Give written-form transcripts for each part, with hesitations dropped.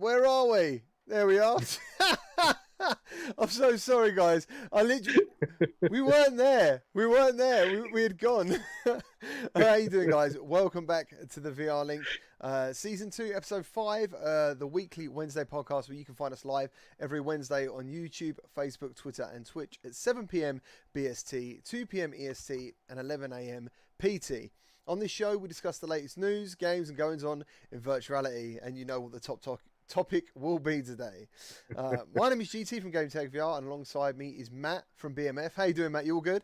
Where are we? There we are. I'm so sorry, guys. We weren't there. We had gone. How you doing, guys? Welcome back to the VR Link, Season 2, Episode 5, the weekly Wednesday podcast where you can find us live every Wednesday on YouTube, Facebook, Twitter, and Twitch at 7 p.m. BST, 2 p.m. EST, and 11 a.m. PT. On this show, we discuss the latest news, games, and goings-on in virtuality, and you know what the topic will be today. My name is GT from Gamertag VR, and alongside me is Matt from BMF. How you doing, Matt? You all good?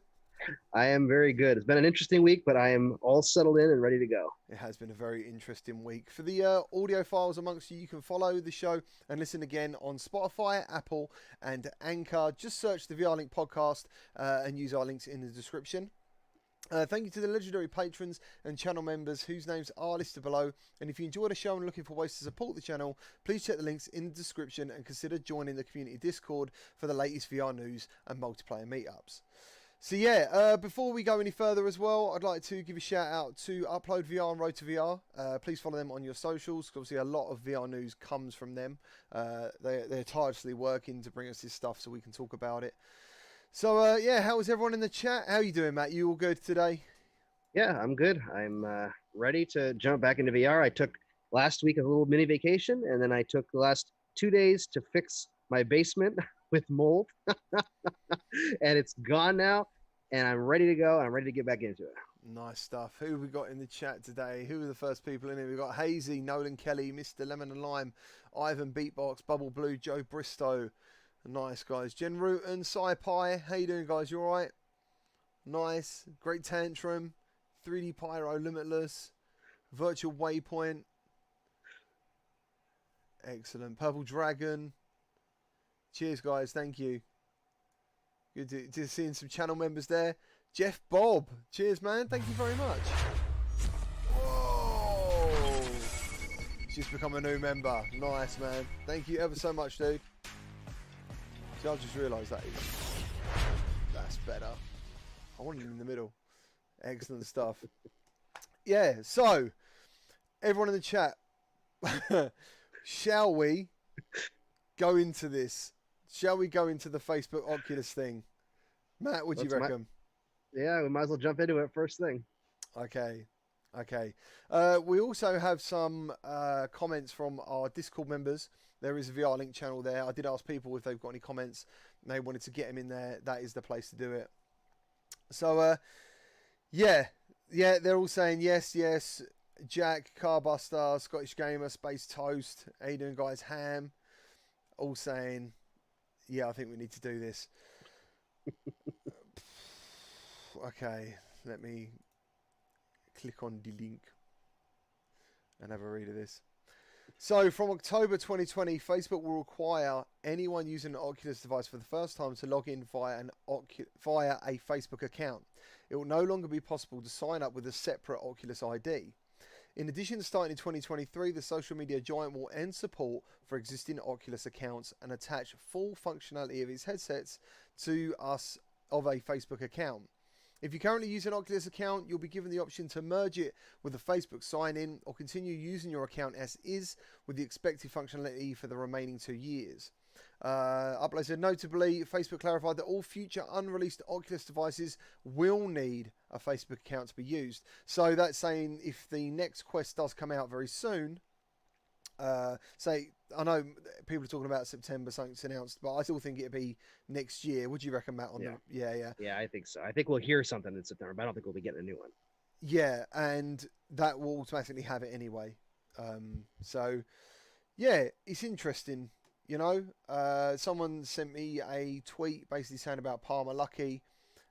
I am very good. It's been an interesting week, but I am all settled in and ready to go. It has been a very interesting week. For the audio files amongst you, you can follow the show and listen again on Spotify, Apple, and Anchor. Just search the VR Link podcast and use our links in the description. Thank you to the legendary patrons and channel members whose names are listed below. And if you enjoy the show and looking for ways to support the channel, please check the links in the description and consider joining the community Discord for the latest VR news and multiplayer meetups. So yeah, before we go any further as well, I'd like to give a shout out to Upload VR and Road to VR. Please follow them on your socials, because obviously a lot of VR news comes from them. They're tirelessly working to bring us this stuff so we can talk about it. So, yeah, how is everyone in the chat? How are you doing, Matt? You all good today? Yeah, I'm good. I'm ready to jump back into VR. I took last week a little mini vacation, and then I took the last 2 days to fix my basement with mold. And it's gone now, and I'm ready to go, and I'm ready to get back into it. Nice stuff. Who have we got in the chat today? Who are the first people in here? We've got Hazy, Nolan Kelly, Mr. Lemon and Lime, Ivan Beatbox, Bubble Blue, Joe Bristow. Nice, guys. Jen Rutan, Sci-Pi. How you doing, guys? You all right? Nice. Great Tantrum. 3D Pyro, Limitless. Virtual Waypoint. Excellent. Purple Dragon. Cheers, guys. Thank you. Good to seeing some channel members there. Jeff Bob. Cheers, man. Thank you very much. Whoa. He's just become a new member. Nice, man. Thank you ever so much, dude. See, I just realised that's better. I wanted him in the middle. Excellent stuff. Yeah, so everyone in the chat, shall we go into this? Shall we go into the Facebook Oculus thing? Matt, what do you reckon? Yeah, we might as well jump into it first thing. Okay. We also have some comments from our Discord members. There is a VR Link channel there. I did ask people if they've got any comments and they wanted to get them in there. That is the place to do it. So, yeah, they're all saying yes. Jack, Carbuster, Scottish Gamer, Space Toast, how you doing, guys? Ham, all saying, yeah, I think we need to do this. Okay, let me click on the link and have a read of this. So, from October 2020, Facebook will require anyone using an Oculus device for the first time to log in via a Facebook account. It will no longer be possible to sign up with a separate Oculus ID. In addition, starting in 2023, the social media giant will end support for existing Oculus accounts and attach full functionality of its headsets to us of a Facebook account. If you currently use an Oculus account, you'll be given the option to merge it with a Facebook sign-in or continue using your account as is with the expected functionality for the remaining 2 years. Upload said, notably, Facebook clarified that all future unreleased Oculus devices will need a Facebook account to be used. So that's saying if the next Quest does come out very soon, say, I know people are talking about September, something's announced, but I still think it'd be next year. Would you reckon, Matt? Yeah, I think so. I think we'll hear something in September, but I don't think we'll be getting a new one. Yeah, and that will automatically have it anyway. So, yeah, it's interesting. You know, someone sent me a tweet basically saying about Palmer Lucky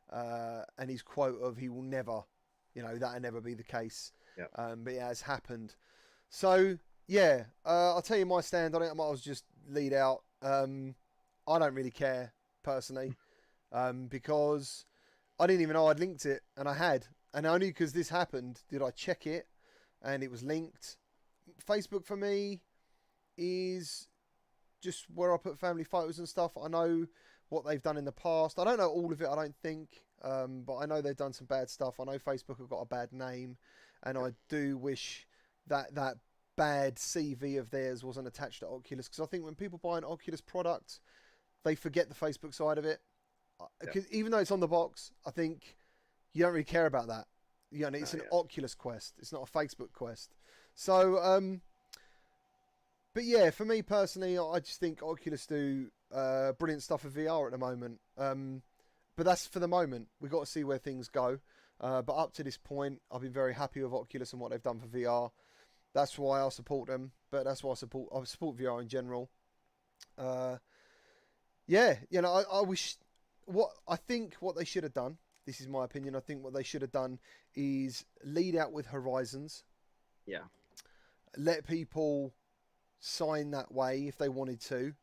and his quote of he will never, you know, that'll never be the case. Yep. But it has happened. So, yeah, I'll tell you my stand on it. I might as well just lead out. I don't really care, personally, because I didn't even know I'd linked it, and I had. And only because this happened did I check it, and it was linked. Facebook, for me, is just where I put family photos and stuff. I know what they've done in the past. I don't know all of it, I don't think, but I know they've done some bad stuff. I know Facebook have got a bad name, and I do wish that bad CV of theirs wasn't attached to Oculus, because I think when people buy an Oculus product, they forget the Facebook side of it. Because even though it's on the box, I think you don't really care about that. You know, it's an Oculus Quest. It's not a Facebook Quest. So, but yeah, for me personally, I just think Oculus do brilliant stuff for VR at the moment. But that's for the moment. We've got to see where things go. But up to this point, I've been very happy with Oculus and what they've done for VR. That's why I support them. But that's why I support VR in general. Yeah, you know, I wish... I think what they should have done, this is my opinion, I think what they should have done is lead out with Horizons. Yeah. Let people sign that way if they wanted to.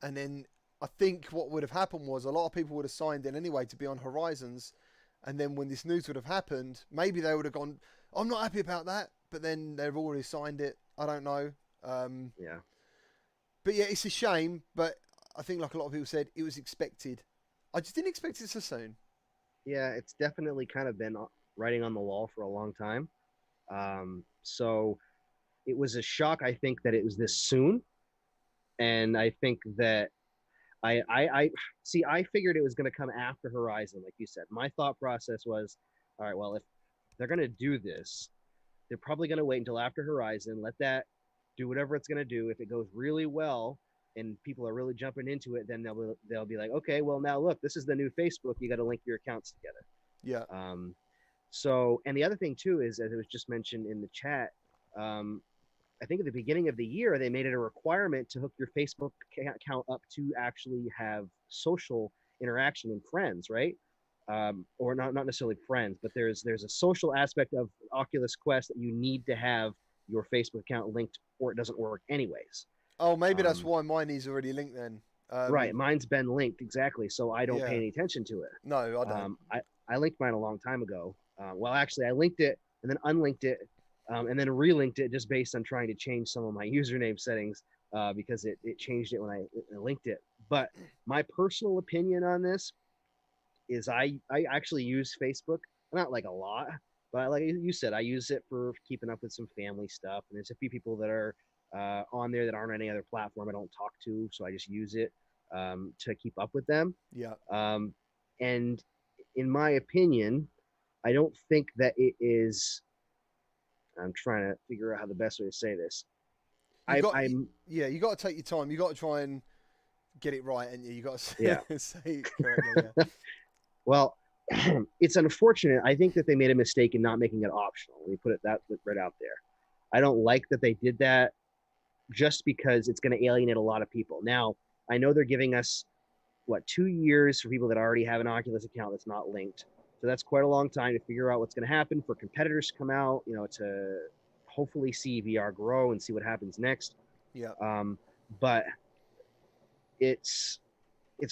And then I think what would have happened was a lot of people would have signed in anyway to be on Horizons. And then when this news would have happened, maybe they would have gone, I'm not happy about that. But then they've already signed it. I don't know. Yeah. But yeah, it's a shame. But I think like a lot of people said, it was expected. I just didn't expect it so soon. Yeah, it's definitely kind of been writing on the wall for a long time. So it was a shock, I think, that it was this soon. And I think that I figured it was going to come after Horizon, like you said. My thought process was, all right, well, if they're going to do this, they're probably going to wait until after Horizon, let that do whatever it's going to do. If it goes really well, and people are really jumping into it, then they'll be like, okay, well, now look, this is the new Facebook. You got to link your accounts together. Yeah. So, and the other thing too is, as it was just mentioned in the chat, I think at the beginning of the year they made it a requirement to hook your Facebook account up to actually have social interaction and friends, right? Or not necessarily friends, but there's a social aspect of Oculus Quest that you need to have your Facebook account linked, or it doesn't work anyways. Oh, maybe that's why mine is already linked then. Right, mine's been linked, exactly, so I don't pay any attention to it. No, I don't. I linked mine a long time ago. Well, actually, I linked it and then unlinked it and then relinked it just based on trying to change some of my username settings because it changed it when I linked it. But my personal opinion on this is I actually use Facebook, not like a lot, but like you said, I use it for keeping up with some family stuff. And there's a few people that are on there that aren't on any other platform I don't talk to, so I just use it to keep up with them. Yeah. And in my opinion, I don't think that it is. I'm trying to figure out how the best way to say this. You got to take your time. You got to try and get it right, and you got to say it correctly. Yeah. Well, it's unfortunate. I think that they made a mistake in not making it optional. Let me put it that right out there. I don't like that they did that, just because it's going to alienate a lot of people. Now, I know they're giving us 2 years for people that already have an Oculus account that's not linked. So that's quite a long time to figure out what's going to happen for competitors to come out, to hopefully see VR grow and see what happens next. Yeah. But it's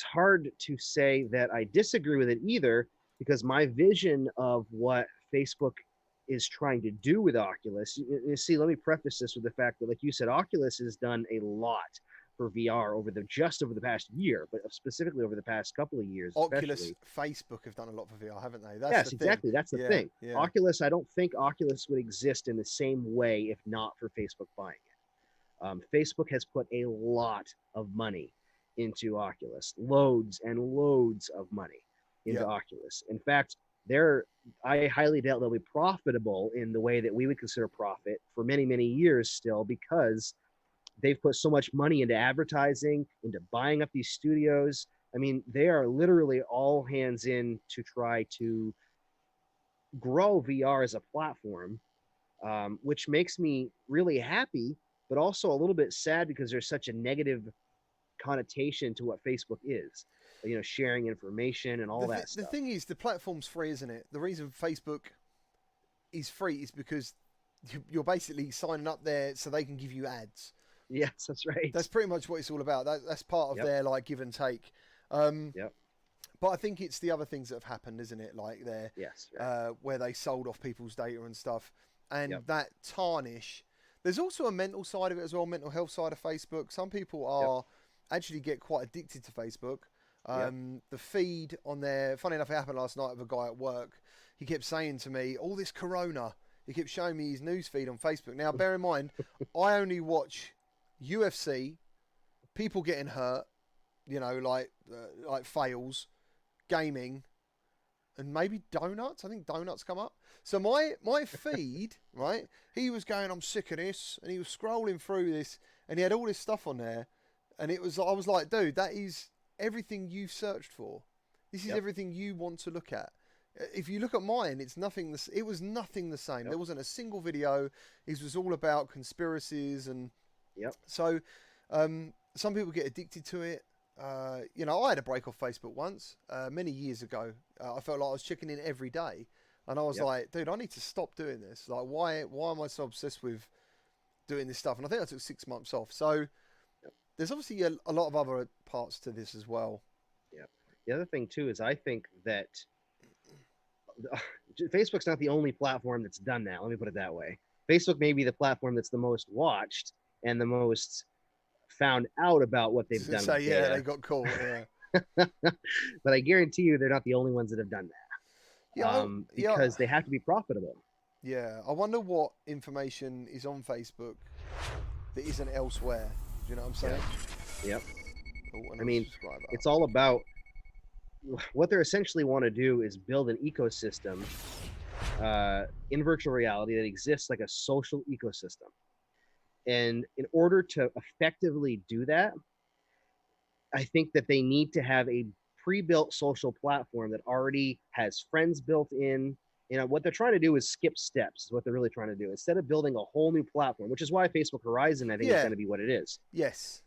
hard to say that I disagree with it either, because my vision of what Facebook is trying to do with Oculus, you see, let me preface this with the fact that, like you said, Oculus has done a lot for VR over the past year, but specifically over the past couple of years. Oculus, Facebook have done a lot for VR, haven't they? Yes, exactly. That's the thing. Yeah. Oculus, I don't think Oculus would exist in the same way if not for Facebook buying it. Facebook has put a lot of money into Oculus, loads and loads of money into Oculus. In fact, I highly doubt they'll be profitable in the way that we would consider profit for many, many years still, because they've put so much money into advertising, into buying up these studios. I mean, they are literally all hands in to try to grow VR as a platform, which makes me really happy, but also a little bit sad because there's such a negative connotation to what Facebook is. Sharing information and all that stuff. The thing is, the platform's free, isn't it? The reason Facebook is free is because you're basically signing up there so they can give you ads. Yes, that's right. That's pretty much what it's all about. That's part of their give and take. But I think it's the other things that have happened, isn't it? Like where they sold off people's data and stuff, and that tarnish. There's also a mental side of it as well, mental health side of Facebook. Some people actually get quite addicted to Facebook. The feed on there, funny enough, it happened last night with a guy at work. He kept saying to me, all this corona, He kept showing me his news feed on Facebook. Now, bear in mind, I only watch UFC, people getting hurt, you know, like fails, gaming, and maybe donuts. I think donuts come up. So my feed, right? He was going, I'm sick of this, and he was scrolling through this, and he had all this stuff on there, and I was like, dude, that is everything you've searched for. This is everything you want to look at. If you look at mine, it's nothing. It was nothing the same. There wasn't a single video. It was all about conspiracies and. So, some people get addicted to it. You know, I had a break off Facebook once, many years ago. I felt like I was checking in every day, and I was like, dude, I need to stop doing this. Like, why am I so obsessed with doing this stuff? And I think I took 6 months off. So, there's obviously a lot of other parts to this as well. Yeah. The other thing too is I think that Facebook's not the only platform that's done that. Let me put it that way. Facebook may be the platform that's the most watched and the most found out about what they've done. So yeah, they got caught. Yeah. But I guarantee you, they're not the only ones that have done that. Because they have to be profitable. Yeah, I wonder what information is on Facebook that isn't elsewhere. Do you know what I'm saying? Yep. Oh, I mean, it's all about what they essentially want to do is build an ecosystem in virtual reality that exists like a social ecosystem. And in order to effectively do that, I think that they need to have a pre-built social platform that already has friends built in. You know, what they're trying to do is skip steps, is what they're really trying to do. Instead of building a whole new platform, which is why Facebook Horizon, I think, is going to be what it is. Yes.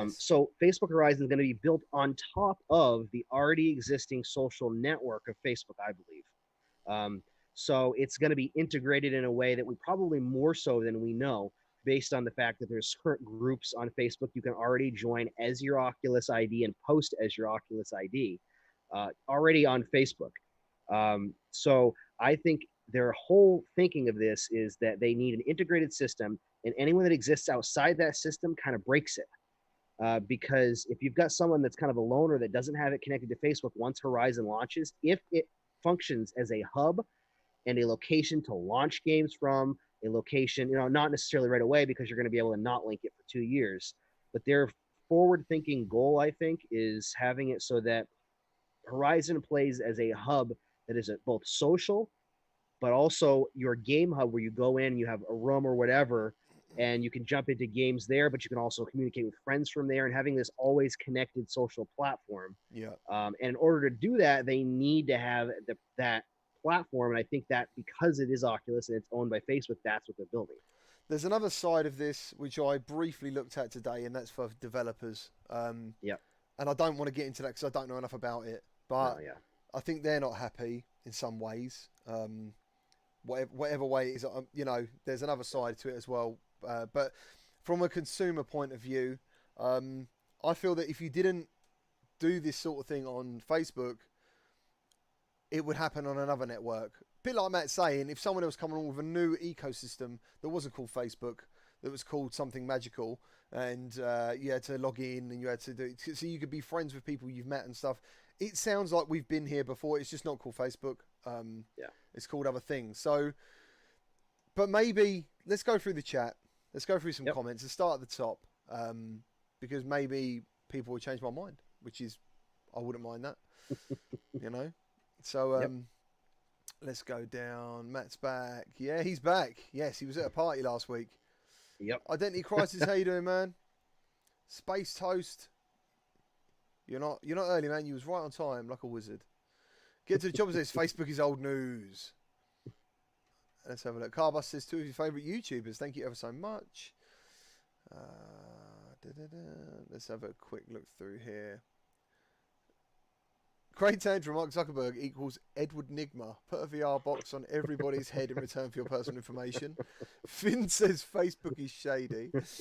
So Facebook Horizon is going to be built on top of the already existing social network of Facebook, I believe. So it's going to be integrated in a way that we probably more so than we know, based on the fact that there's current groups on Facebook you can already join as your Oculus ID and post as your Oculus ID already on Facebook. So I think their whole thinking of this is that they need an integrated system, and anyone that exists outside that system kind of breaks it. Because if you've got someone that's kind of a loner that doesn't have it connected to Facebook, once Horizon launches, if it functions as a hub and a location to launch games from, a location, you know, not necessarily right away because you're going to be able to not link it for 2 years, but their forward-thinking goal, I think, is having it so that Horizon plays as a hub that is both social, but also your game hub where you go in, you have a room or whatever, and you can jump into games there, but you can also communicate with friends from there, and having this always connected social platform. Yeah. And in order to do that, they need to have that platform, and I think that because it is Oculus and it's owned by Facebook, that's what they're building. There's another side of this which I briefly looked at today, and that's for developers. And I don't want to get into that because I don't know enough about it, but I think they're not happy in some ways. Whatever way it is, you know, there's another side to it as well. But from a consumer point of view, I feel that if you didn't do this sort of thing on Facebook, it would happen on another network. A bit like Matt's saying, if someone else come along with a new ecosystem that wasn't called Facebook, that was called something magical, and you had to log in and you had to do it, so you could be friends with people you've met and stuff. It sounds like we've been here before. It's just not called Facebook. It's called other things. So, but maybe let's go through the chat. Let's go through some comments and start at the top, because maybe people will change my mind, which is, I wouldn't mind that, you know. So let's go down. Matt's back. Yeah, he's back. Yes, he was at a party last week. Yep. Identity Crisis, how you doing, man? Space Toast. You're not early, man. You was right on time, like a wizard. Get to the job and says Facebook is old news. Let's have a look. Carbus says 2 of your favourite YouTubers. Thank you ever so much. Let's have a quick look through here. Great tag from Mark Zuckerberg equals Edward Nigma. Put a VR box on everybody's head in return for your personal information. Finn says Facebook is shady. Let's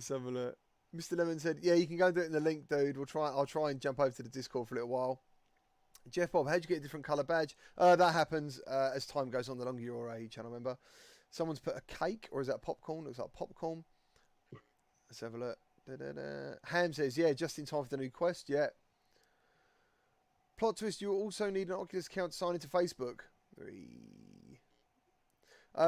have a look. Mr. Lemon said, yeah, you can go and do it in the link, dude. I'll try and jump over to the Discord for a little while. Jeff Bob, how'd you get a different colour badge? That happens as time goes on, the longer your age, I remember. Someone's put a cake, or is that popcorn? Looks like popcorn. Let's have a look. Ham says, yeah, just in time for the new Quest, yeah. Plot twist, you also need an Oculus account to sign into Facebook.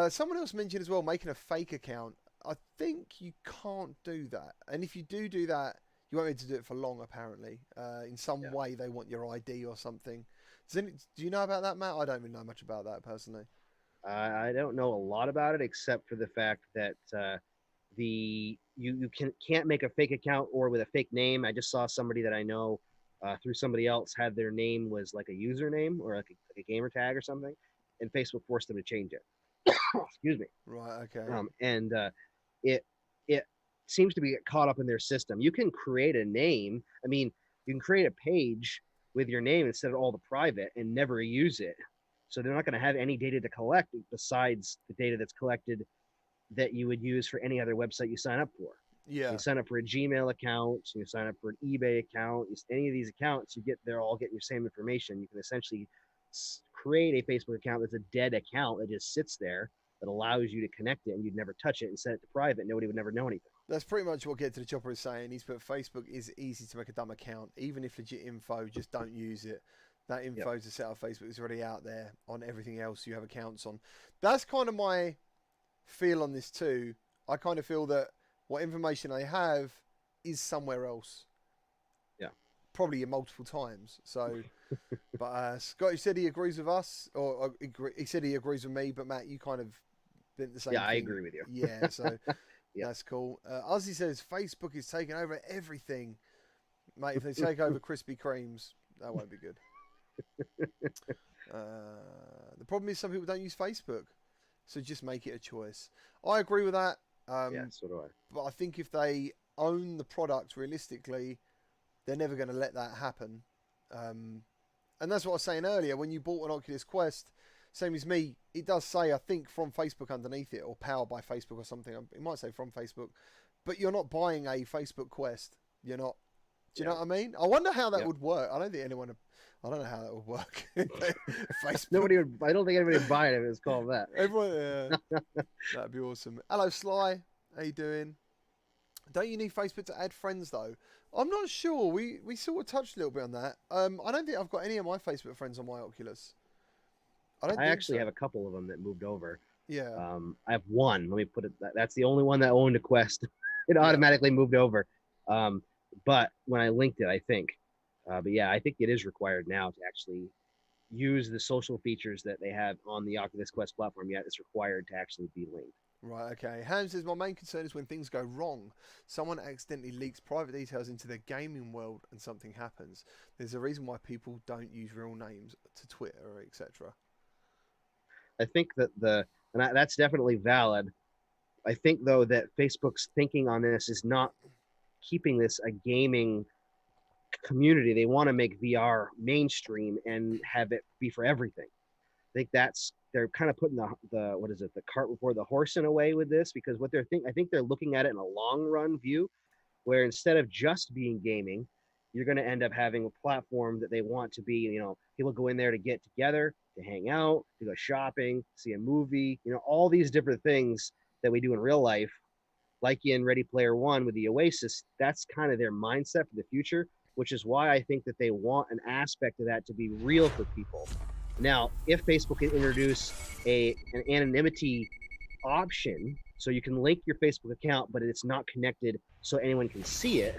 Someone else mentioned as well making a fake account. I think you can't do that, and if you do that, you won't be able to do it for long. Apparently, in some Yeah. way they want your ID or something. Do you know about that, Matt? I don't really know much about that personally. I don't know a lot about it except for the fact that can't make a fake account or with a fake name. I just saw somebody that I know through somebody else had their name was like a username or like a gamer tag or something, and Facebook forced them to change it. Excuse me. Right. Okay. And it it seems to be caught up in their system. You can create a name. I mean, you can create a page with your name instead of all the private and never use it. So they're not going to have any data to collect besides the data that's collected that you would use for any other website you sign up for. Yeah. You sign up for a Gmail account, you sign up for an eBay account, any of these accounts, they're all getting your same information. You can essentially create a Facebook account that's a dead account that just sits there that allows you to connect it, and you'd never touch it and set it to private. Nobody would never know anything. That's pretty much what Get to the Chopper is saying. He's put Facebook is easy to make a dumb account, even if legit info, just don't use it. That info to set up Facebook is already out there on everything else you have accounts on. That's kind of my feel on this too. I kind of feel that what information I have is somewhere else. Yeah. Probably multiple times. So, but Scott said he agrees with us, or he said he agrees with me, but Matt, you kind of did the same thing. I agree with you. Yeah, so that's cool. Ozzy says Facebook is taking over everything. Mate, if they take over Krispy Kremes, that won't be good. The problem is some people don't use Facebook, so just make it a choice. I agree with that. So do I. But I think if they own the product realistically, they're never going to let that happen. And that's what I was saying earlier. When you bought an Oculus Quest, same as me, it does say, I think, from Facebook underneath it, or powered by Facebook or something. It might say from Facebook, but you're not buying a Facebook Quest. You're not. Do you know what I mean? I wonder how that would work. I don't know how that would work. Facebook. I don't think anybody would buy it if it was called that. Everyone, that'd be awesome. Hello, Sly. How you doing? Don't you need Facebook to add friends though? I'm not sure. We sort of touched a little bit on that. I don't think I've got any of my Facebook friends on my Oculus. I actually have a couple of them that moved over. Yeah. I have one. Let me put it. That's the only one that owned a Quest. It automatically moved over. But when I linked it, I think. But yeah, I think it is required now to actually use the social features that they have on the Oculus Quest platform. Yet it's required to actually be linked. Right, okay. Ham says, my main concern is when things go wrong. Someone accidentally leaks private details into their gaming world and something happens. There's a reason why people don't use real names to Twitter, etc. I think that that's definitely valid. I think, though, that Facebook's thinking on this is not keeping this a gaming community. They want to make VR mainstream and have it be for everything. I think they're kind of putting the cart before the horse in a way with this, because I think they're looking at it in a long run view, where instead of just being gaming, you're going to end up having a platform that they want to be, people go in there to get together, to hang out, to go shopping, see a movie, all these different things that we do in real life, like in Ready Player One with the Oasis. That's kind of their mindset for the future, which is why I think that they want an aspect of that to be real for people. Now, if Facebook can introduce an anonymity option, so you can link your Facebook account, but it's not connected so anyone can see it,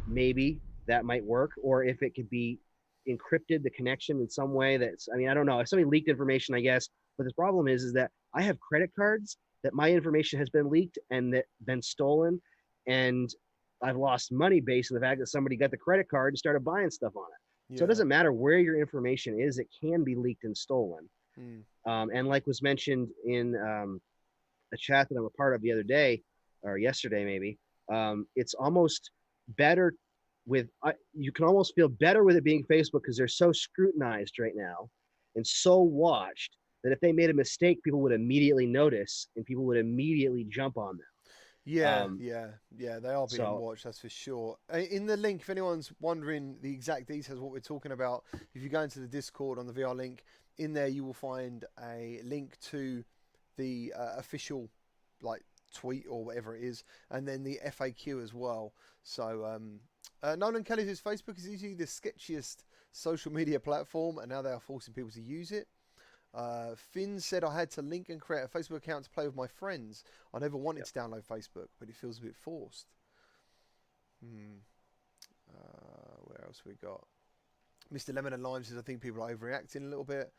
maybe that might work. Or if it could be encrypted, the connection in some way I don't know. If somebody leaked information, I guess. But the problem is that I have credit cards that my information has been leaked and that been stolen. And I've lost money based on the fact that somebody got the credit card and started buying stuff on it. So it doesn't matter where your information is, it can be leaked and stolen. And like was mentioned in a chat that I'm a part of the other day, or yesterday maybe, it's almost better you can almost feel better with it being Facebook, because they're so scrutinized right now and so watched that if they made a mistake, people would immediately notice and people would immediately jump on them. They are being watched, that's for sure. In the link, if anyone's wondering the exact details of what we're talking about, if you go into the Discord on the VR link, in there you will find a link to the official tweet or whatever it is, and then the FAQ as well. So Nolan Kelly says Facebook is usually the sketchiest social media platform, and now they are forcing people to use it. Finn said I had to link and create a Facebook account to play with my friends. I never wanted to download Facebook, but it feels a bit forced. Where else we got? Mr. Lemon and Lime says I think people are overreacting a little bit.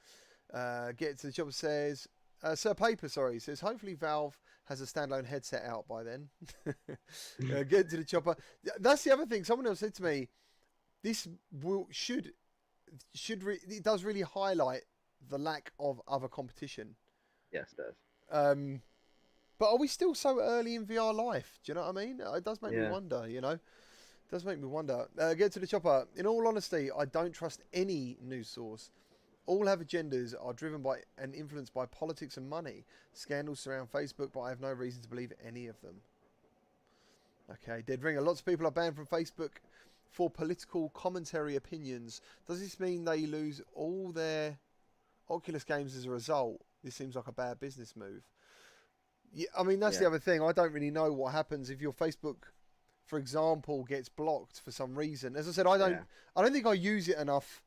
Get to the Chopper says, Sir Paper, sorry, says hopefully Valve has a standalone headset out by then. Get to the Chopper. That's the other thing. Someone else said to me, this it does really highlight the lack of other competition. Yes, it does. But are we still so early in VR life? Do you know what I mean? It does make me wonder, you know? It does make me wonder. Get to the Chopper. In all honesty, I don't trust any news source. All have agendas, are driven by and influenced by politics and money. Scandals surround Facebook, but I have no reason to believe any of them. Okay, Dead Ringer. Lots of people are banned from Facebook for political commentary opinions. Does this mean they lose all their Oculus games as a result? This seems like a bad business move. Yeah, I mean, that's the other thing. I don't really know what happens if your Facebook, for example, gets blocked for some reason. As I said, I don't think I use it enough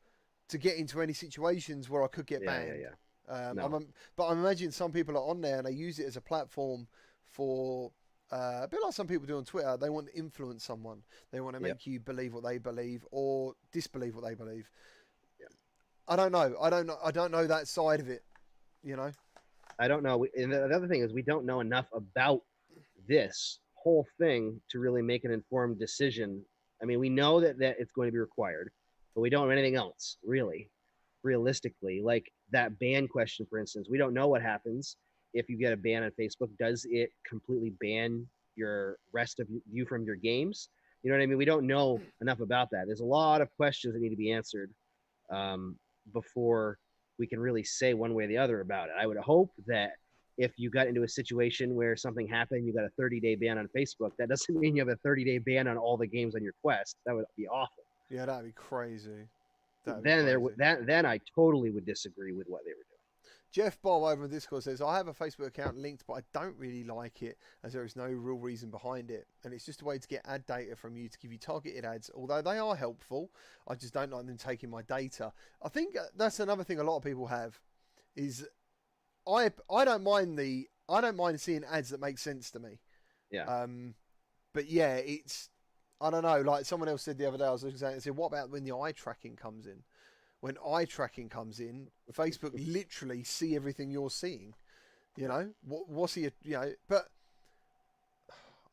to get into any situations where I could get banned. But I imagine some people are on there and they use it as a platform for a bit like some people do on Twitter. They want to influence someone. They want to make you believe what they believe or disbelieve what they believe. I don't know. I don't know that side of it. You know. I don't know. And the other thing is we don't know enough about this whole thing to really make an informed decision. I mean, we know that it's going to be required, but we don't know anything else, really, realistically. Like that ban question, for instance, we don't know what happens if you get a ban on Facebook. Does it completely ban your rest of you from your games? You know what I mean? We don't know enough about that. There's a lot of questions that need to be answered before we can really say one way or the other about it. I would hope that if you got into a situation where something happened, you got a 30-day ban on Facebook, that doesn't mean you have a 30-day ban on all the games on your Quest. That would be awful. Yeah, that'd be crazy. Then I totally would disagree with what they were doing. Jeff Bob over on Discord says, I have a Facebook account linked, but I don't really like it as there is no real reason behind it. And it's just a way to get ad data from you to give you targeted ads. Although they are helpful, I just don't like them taking my data. I think that's another thing a lot of people have is I don't mind seeing ads that make sense to me. Yeah. But yeah, I don't know, like someone else said the other day, I was looking at it and said, what about when the eye tracking comes in? When eye tracking comes in, Facebook literally see everything you're seeing. You know, what's he? You know, but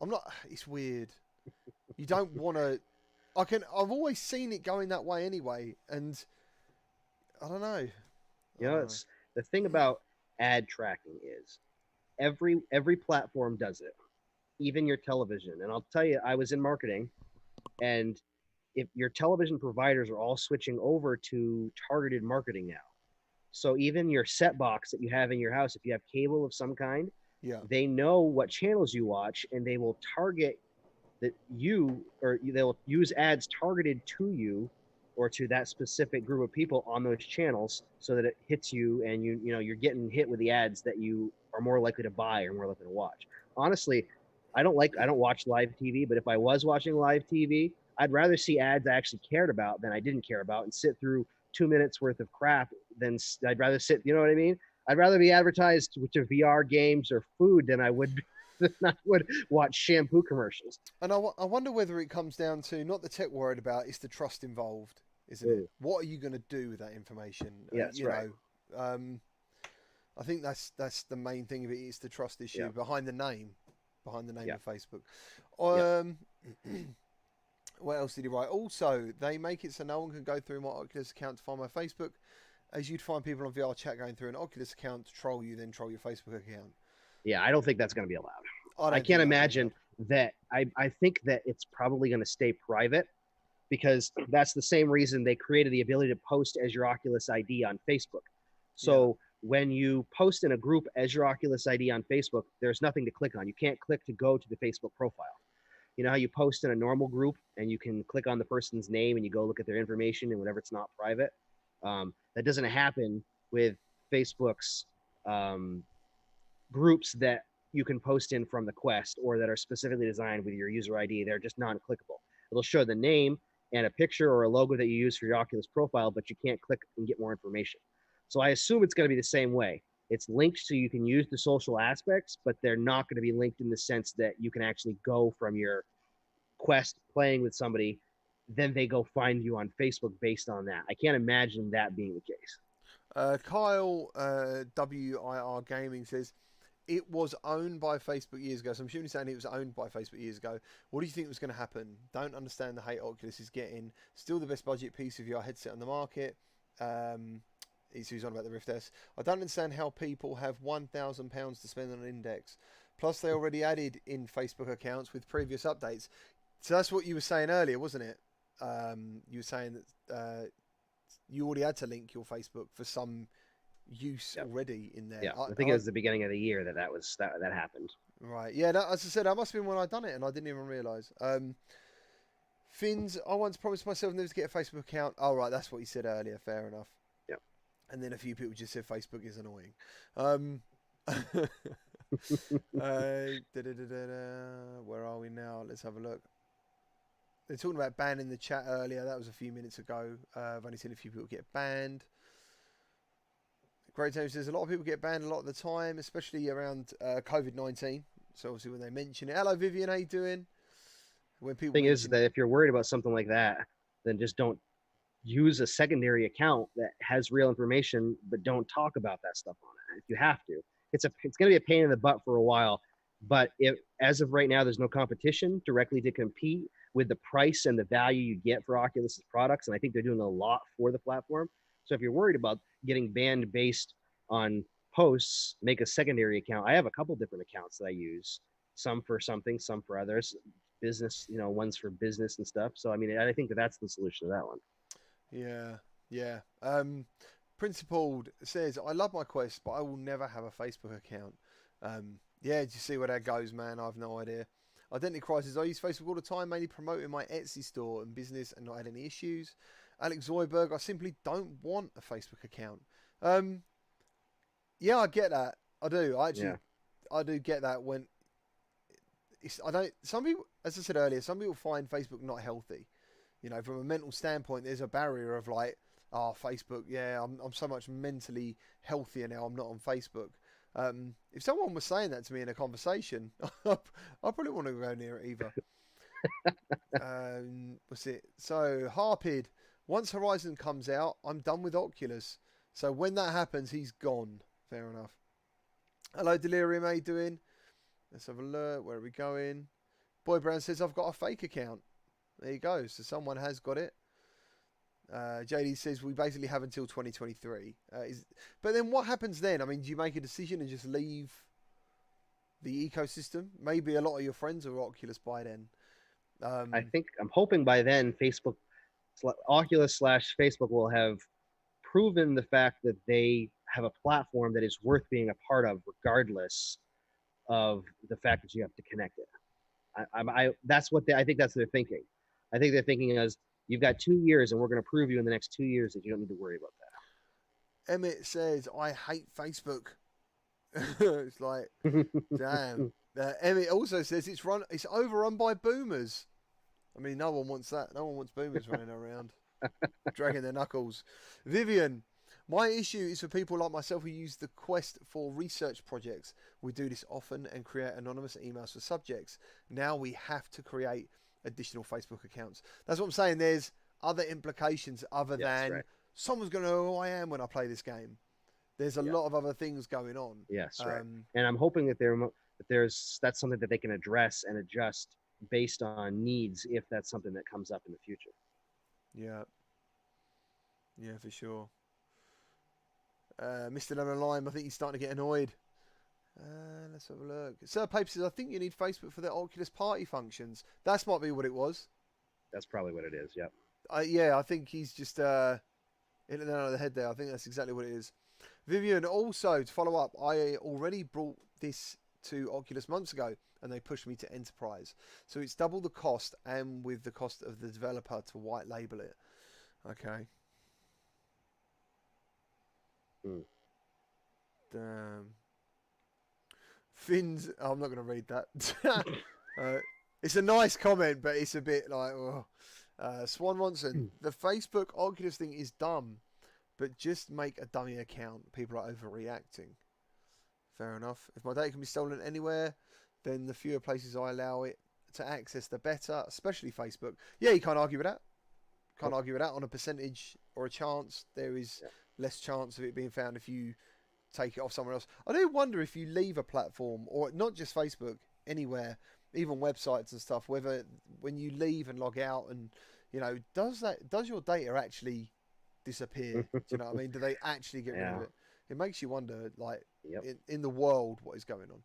I'm not. It's weird. You don't want to. I've always seen it going that way anyway, and I don't know. It's the thing about ad tracking is every platform does it, even your television. And I'll tell you, I was in marketing, and if your television providers are all switching over to targeted marketing now. So even your set box that you have in your house, if you have cable of some kind, they know what channels you watch and they will target they'll use ads targeted to you or to that specific group of people on those channels so that it hits you and you're getting hit with the ads that you are more likely to buy or more likely to watch. Honestly, I don't watch live TV, but if I was watching live TV, I'd rather see ads I actually cared about than I didn't care about and sit through 2 minutes worth of crap than I'd rather sit, you know what I mean? I'd rather be advertised to VR games or food than I would watch shampoo commercials. And I wonder whether it comes down to not the tech worried about, it's the trust involved, isn't it? What are you going to do with that information? Yeah, that's right. I think that's the main thing of it. It's the trust issue behind the name of Facebook. What else did he write? Also, they make it so no one can go through my Oculus account to find my Facebook, as you'd find people on VR chat going through an Oculus account to troll you, then troll your Facebook account. Yeah, I don't think that's going to be allowed. I can't imagine that. I think that it's probably going to stay private because that's the same reason they created the ability to post as your Oculus ID on Facebook. So when you post in a group as your Oculus ID on Facebook, there's nothing to click on. You can't click to go to the Facebook profile. You know how you post in a normal group and you can click on the person's name and you go look at their information and whenever it's not private? That doesn't happen with Facebook's groups that you can post in from the Quest or that are specifically designed with your user ID. They're just non-clickable. It'll show the name and a picture or a logo that you use for your Oculus profile, but you can't click and get more information. So I assume it's going to be the same way. It's linked so you can use the social aspects, but they're not going to be linked in the sense that you can actually go from your Quest playing with somebody, then they go find you on Facebook based on that. I can't imagine that being the case. Kyle WIR Gaming says it was owned by Facebook years ago. So I'm assuming he's saying it was owned by Facebook years ago. What do you think was going to happen? Don't understand the hate Oculus is getting. Still the best budget PCVR headset on the market. He's on about the Rift S. I don't understand how people have £1,000 to spend on an index. Plus, they already added in Facebook accounts with previous updates. So that's what you were saying earlier, wasn't it? You were saying that you already had to link your Facebook for some use already in there. Yeah, I think it was the beginning of the year that happened. Right. Yeah. That, as I said, that must have been when I'd done it, and I didn't even realise. Finns, I once promised myself never to get a Facebook account. Oh, right. That's what you said earlier. Fair enough. Yeah. And then a few people just said Facebook is annoying. Where are we now? Let's have a look. They're talking about banning the chat earlier. That was a few minutes ago. I've only seen a few people get banned. Great James says a lot of people get banned a lot of the time, especially around COVID-19. So obviously when they mention it. Hello Vivian, how you doing? When people thing is that if you're worried about something like that, then just don't use a secondary account that has real information, but don't talk about that stuff on it. If you have to, it's going to be a pain in the butt for a while. But if, as of right now, there's no competition directly to compete with the price and the value you get for Oculus's products, and I think they're doing a lot for the platform. So if you're worried about getting banned based on posts, make a secondary account. I have a couple different accounts that I use, some for something, some for others, business, ones for business and stuff. So I mean, I think that's the solution to that one. Yeah. Principled says, I love my Quest, but I will never have a Facebook account. Yeah, just see where that goes, man. I have no idea. Identity Crisis, I use Facebook all the time, mainly promoting my Etsy store and business and not had any issues. Alex Zoidberg, I simply don't want a Facebook account. Yeah, I get that. I do. I do get that when some people, as I said earlier, some people find Facebook not healthy. From a mental standpoint, there's a barrier of like, oh, Facebook, yeah, I'm so much mentally healthier now, I'm not on Facebook. If someone was saying that to me in a conversation, I probably wouldn't go near it either. What's it? So, Harpid, once Horizon comes out, I'm done with Oculus. So when that happens, he's gone. Fair enough. Hello, Delirium, how you doing? Let's have a look. Where are we going? Boy Brown says, I've got a fake account. There you go. So someone has got it. JD says, we basically have until 2023. But then what happens then? I mean, do you make a decision and just leave the ecosystem? Maybe a lot of your friends are Oculus by then. I'm hoping by then Oculus / Facebook will have proven the fact that they have a platform that is worth being a part of, regardless of the fact that you have to connect it. I think that's their thinking. I think they're thinking as you've got 2 years, and we're going to prove you in the next 2 years that you don't need to worry about that. Emmett says, I hate Facebook. It's like, damn. Emmett also says it's overrun by boomers. I mean, no one wants that. No one wants boomers running around, dragging their knuckles. Vivian, my issue is for people like myself who use the Quest for research projects. We do this often and create anonymous emails for subjects. Now we have to create additional Facebook accounts. That's what I'm saying. There's other implications other than someone's going to know who I am when I play this game. There's a lot of other things going on. Yes, right. And I'm hoping that that's something that they can address and adjust based on needs if that's something that comes up in the future. Yeah, for sure. Mr. Lemon Lime, I think he's starting to get annoyed. Let's have a look. Sir Paper says, I think you need Facebook for the Oculus party functions. That might be what it was. That's probably what it is, yep. Yeah, I think he's just hitting it out of the head there. I think that's exactly what it is. Vivian, also, to follow up, I already brought this to Oculus months ago, and they pushed me to Enterprise. So it's double the cost, and with the cost of the developer to white label it. Okay. Damn. Finn's... Oh, I'm not going to read that. It's a nice comment, but it's a bit like... Swan Ronson, the Facebook Oculus thing is dumb. but just make a dummy account. People are overreacting. Fair enough. If my data can be stolen anywhere, then the fewer places I allow it to access, the better, especially Facebook. Yeah, you can't argue with that. Can't argue with that. On a percentage or a chance, there is less chance of it being found if you take it off somewhere else. I do wonder if you leave a platform, or not just Facebook, anywhere, even websites and stuff, whether when you leave and log out, and you know, does your data actually disappear? Do you know what I mean? Do they actually get rid of it? It makes you wonder, like, in the world, what is going on?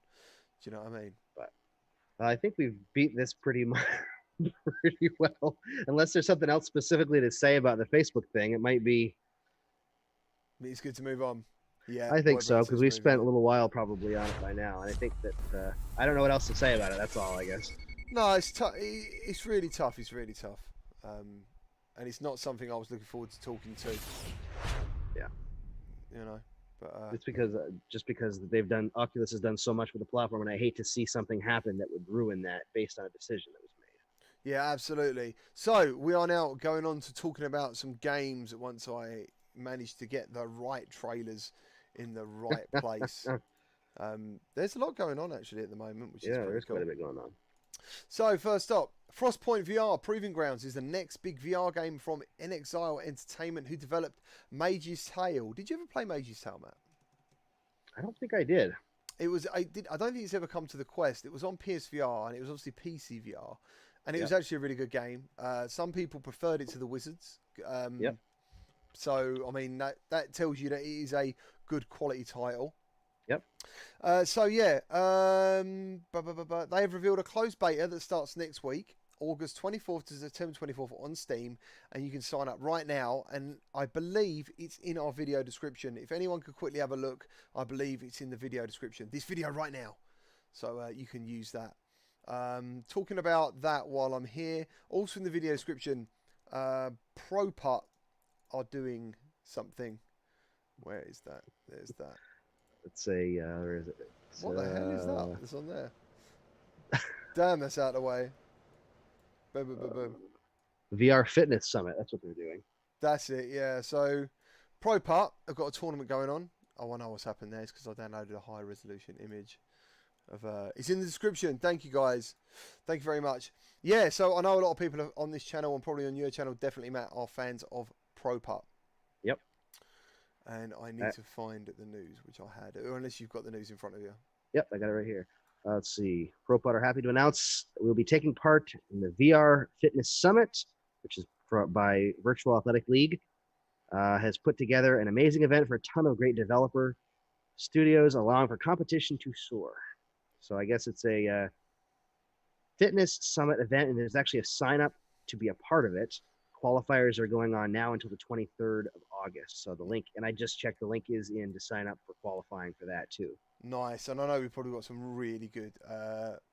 Do you know what I mean? But I think we've beat this pretty much pretty well. Unless there's something else specifically to say about the Facebook thing, it might be. It's good to move on. Yeah, I think so, because we've spent a little while probably on it by now, and I think that I don't know what else to say about it. That's all, I guess. No, it's tough. It's really tough. It's really tough, and it's not something I was looking forward to talking to. Yeah, you know, but it's because just because Oculus has done so much with the platform, and I hate to see something happen that would ruin that based on a decision that was made. Yeah, absolutely. So we are now going on to talking about some games. Once I managed to get the right trailers in the right place. There's a lot going on actually at the moment, which is pretty there's cool. quite a bit going on. So first up, Frostpoint VR Proving Grounds is the next big VR game from NXile Entertainment, who developed Mage's Tale. Did you ever play Mage's Tale, Matt? I don't think I did. I don't think it's ever come to the Quest. It was on PSVR and it was obviously PC VR, and it was actually a really good game. Some people preferred it to the Wizards. So I mean that tells you that it is a good quality title. Yep. They have revealed a closed beta that starts next week, August 24th to September 24th on Steam, and you can sign up right now. And I believe it's in our video description. If anyone could quickly have a look, I believe it's in the video description. This video right now, so you can use that. Talking about that while I'm here, also in the video description, ProPut are doing something. Where is that? There's that. Let's say, where is it? What the hell is that? It's on there. Damn, that's out of the way. Boom, boom, boom, boom. VR Fitness Summit. That's what they're doing. That's it, yeah. So, ProPut have got a tournament going on. I want to know what's happened there. It's because I downloaded a high resolution image of. It's in the description. Thank you, guys. Thank you very much. Yeah, so I know a lot of people on this channel and probably on your channel, definitely, Matt, are fans of ProPut. Yep. And I need to find the news, which I had, or unless you've got the news in front of you. Yep, I got it right here. Let's see. ProPut are happy to announce that we'll be taking part in the VR Fitness Summit, which is by Virtual Athletic League. Has put together an amazing event for a ton of great developer studios, allowing for competition to soar. So I guess it's a fitness summit event, and there's actually a sign up to be a part of it. Qualifiers are going on now until the 23rd of August. So the link, and I just checked, the link is in to sign up for qualifying for that too. Nice. And I know we've probably got some really good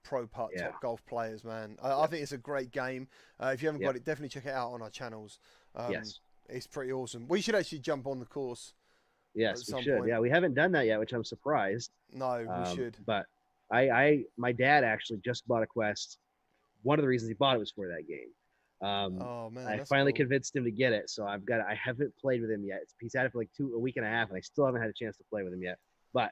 ProPut top golf players, man. I think it's a great game. If you haven't got it, definitely check it out on our channels. Yes. It's pretty awesome. We should actually jump on the course. Yes, we should. Point. Yeah, we haven't done that yet, which I'm surprised. No, we should. But my dad actually just bought a Quest. One of the reasons he bought it was for that game. Oh man! I finally convinced him to get it, so I haven't played with him yet. He's had it for like a week and a half, and I still haven't had a chance to play with him yet. But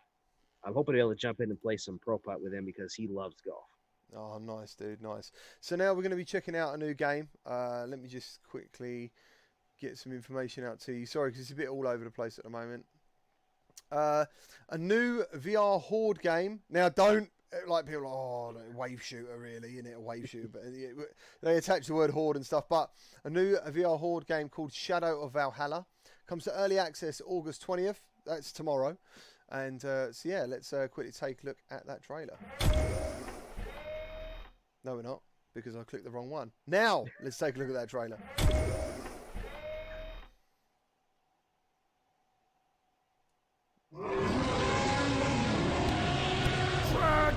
I'm hoping to be able to jump in and play some ProPut with him because he loves golf. Oh, nice, dude, nice. So now we're going to be checking out a new game. Let me just quickly get some information out to you. Sorry, because it's a bit all over the place at the moment. A new VR Horde game. Now, don't. Like people, wave shooter, really, isn't it? A wave shooter, but they attach the word horde and stuff. But a new VR Horde game called Shadow of Valhalla comes to early access August 20th. That's tomorrow. And so yeah, let's quickly take a look at that trailer. No, we're not, because I clicked the wrong one. Now, let's take a look at that trailer.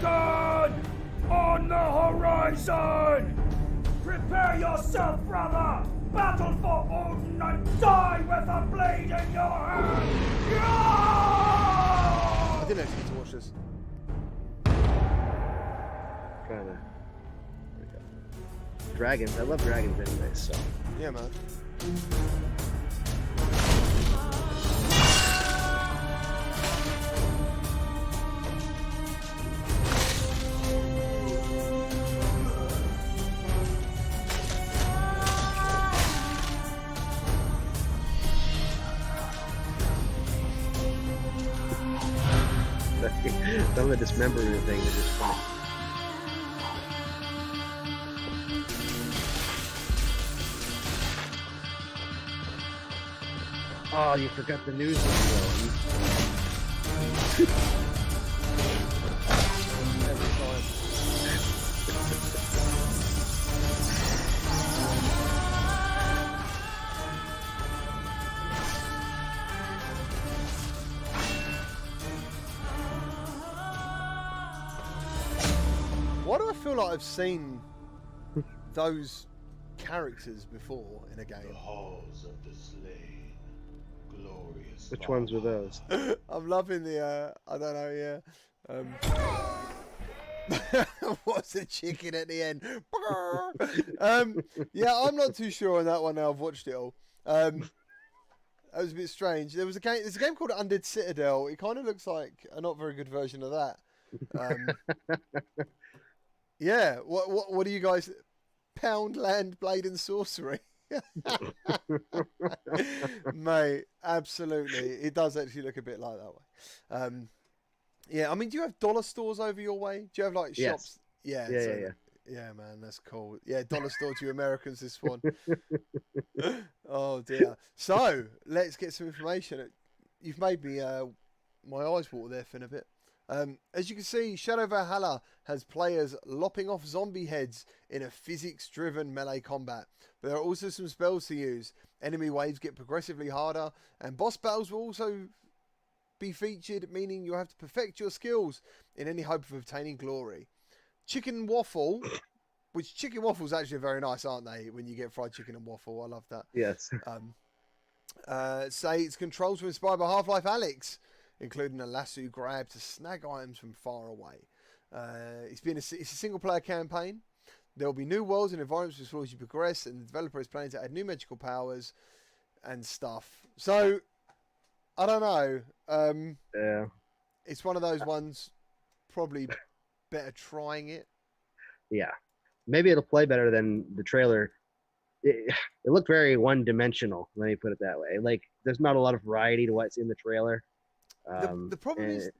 Dragon on the horizon! Prepare yourself, brother! Battle for Odin and die with a blade in your hand! Yeah! I didn't actually get to watch this. Kinda. Dragons. I love dragons anyway, so. Yeah, man. Some of the dismemberment things are just fun. Oh, you forgot the news. Every time. Why do I feel like I've seen those characters before in a game? The halls of the slain, glorious. Which ones were those? I'm loving the, I don't know, yeah. What's the chicken at the end? Yeah, I'm not too sure on that one now. I've watched it all. That was a bit strange. There's a game called Undead Citadel. It kind of looks like a not very good version of that. Yeah, what do you guys... Poundland, Blade and Sorcery. Mate, absolutely. It does actually look a bit like that way. Yeah, I mean, do you have dollar stores over your way? Do you have like shops? Yes. Yeah, yeah, man, that's cool. Yeah, dollar store to you Americans, this one. Oh dear. So let's get some information. You've made me my eyes water there, Finn, a bit. As you can see, Shadow Valhalla has players lopping off zombie heads in a physics-driven melee combat. But there are also some spells to use. Enemy waves get progressively harder, and boss battles will also be featured, meaning you'll have to perfect your skills in any hope of obtaining glory. Chicken waffle, which chicken waffles actually are very nice, aren't they? When you get fried chicken and waffle, I love that. Yes. Say its controls were inspired by Half-Life Alyx, including a lasso grab to snag items from far away. It's a single-player campaign. There will be new worlds and environments as you progress, and the developer is planning to add new magical powers and stuff. So, I don't know. Yeah. It's one of those ones, probably better trying it. Yeah. Maybe it'll play better than the trailer. It looked very one-dimensional, let me put it that way. Like, there's not a lot of variety to what's in the trailer. The problem is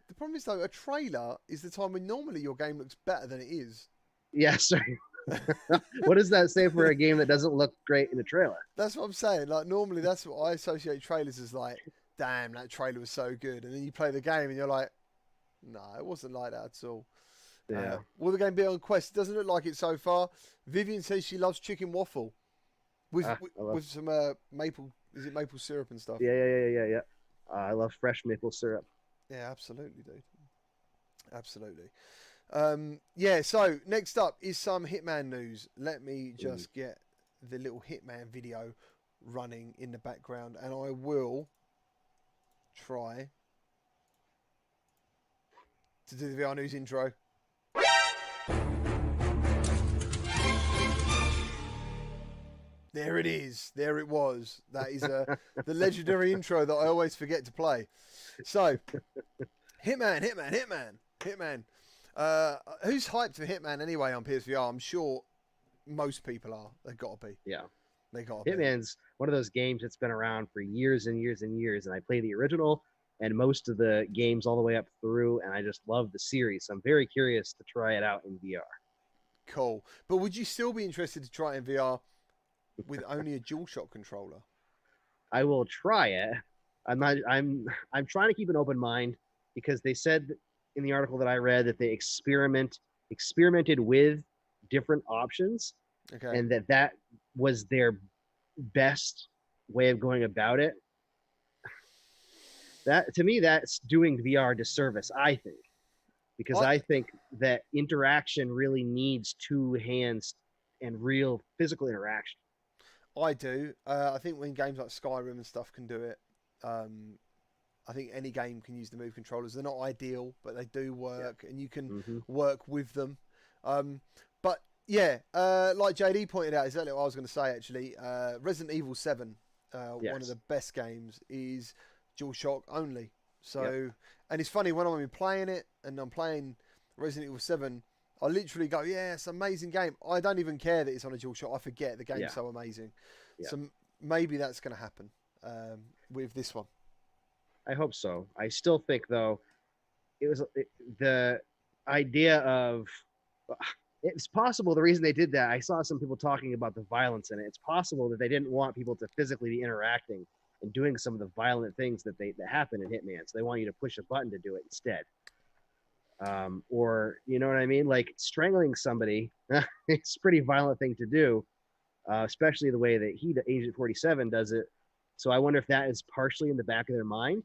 though, a trailer is the time when normally your game looks better than it is. Yeah, sorry. What does that say for a game that doesn't look great in a trailer? That's what I'm saying. Like, normally that's what I associate trailers as, like, damn, that trailer was so good. And then you play the game and you're like, no, it wasn't like that at all. Yeah. Will the game be on Quest? It doesn't look like it so far. Vivian says she loves chicken waffle with some maple syrup and stuff. Yeah. I love fresh maple syrup. Yeah, absolutely, dude. Absolutely. Yeah, so next up is some Hitman news. Let me just get the little Hitman video running in the background, and I will try to do the VR news intro. There it is. There it was. That is the legendary intro that I always forget to play. So, Hitman. Who's hyped for Hitman anyway on PSVR? I'm sure most people are. They've got to be. Yeah. They got to be. Hitman's one of those games that's been around for years and years and years, and I play the original and most of the games all the way up through, and I just love the series. So I'm very curious to try it out in VR. Cool. But would you still be interested to try it in VR with only a DualShock controller? I will try it. I'm trying to keep an open mind, because they said in the article that I read that they experimented with different options, Okay. and that was their best way of going about it. That, to me, that's doing VR disservice, I think, because I think that interaction really needs two hands and real physical interaction. I do. I think when games like Skyrim and stuff can do it, I think any game can use the Move controllers. They're not ideal, but they do work, and you can work with them. But yeah, like JD pointed out, exactly what I was going to say actually. Resident Evil 7, one of the best games, is DualShock only. So, and it's funny, when I'm playing it and I'm playing Resident Evil 7, I literally go, yeah, it's an amazing game. I don't even care that it's on a DualShock. I forget the game's so amazing. Yeah. So maybe that's going to happen with this one. I hope so. I still think, though, the idea of it's possible the reason they did that. I saw some people talking about the violence in it. It's possible that they didn't want people to physically be interacting and doing some of the violent things that happen in Hitman. So they want you to push a button to do it instead. Or you know what I mean? Like strangling somebody, it's a pretty violent thing to do, especially the way that Agent 47 does it. So I wonder if that is partially in the back of their mind.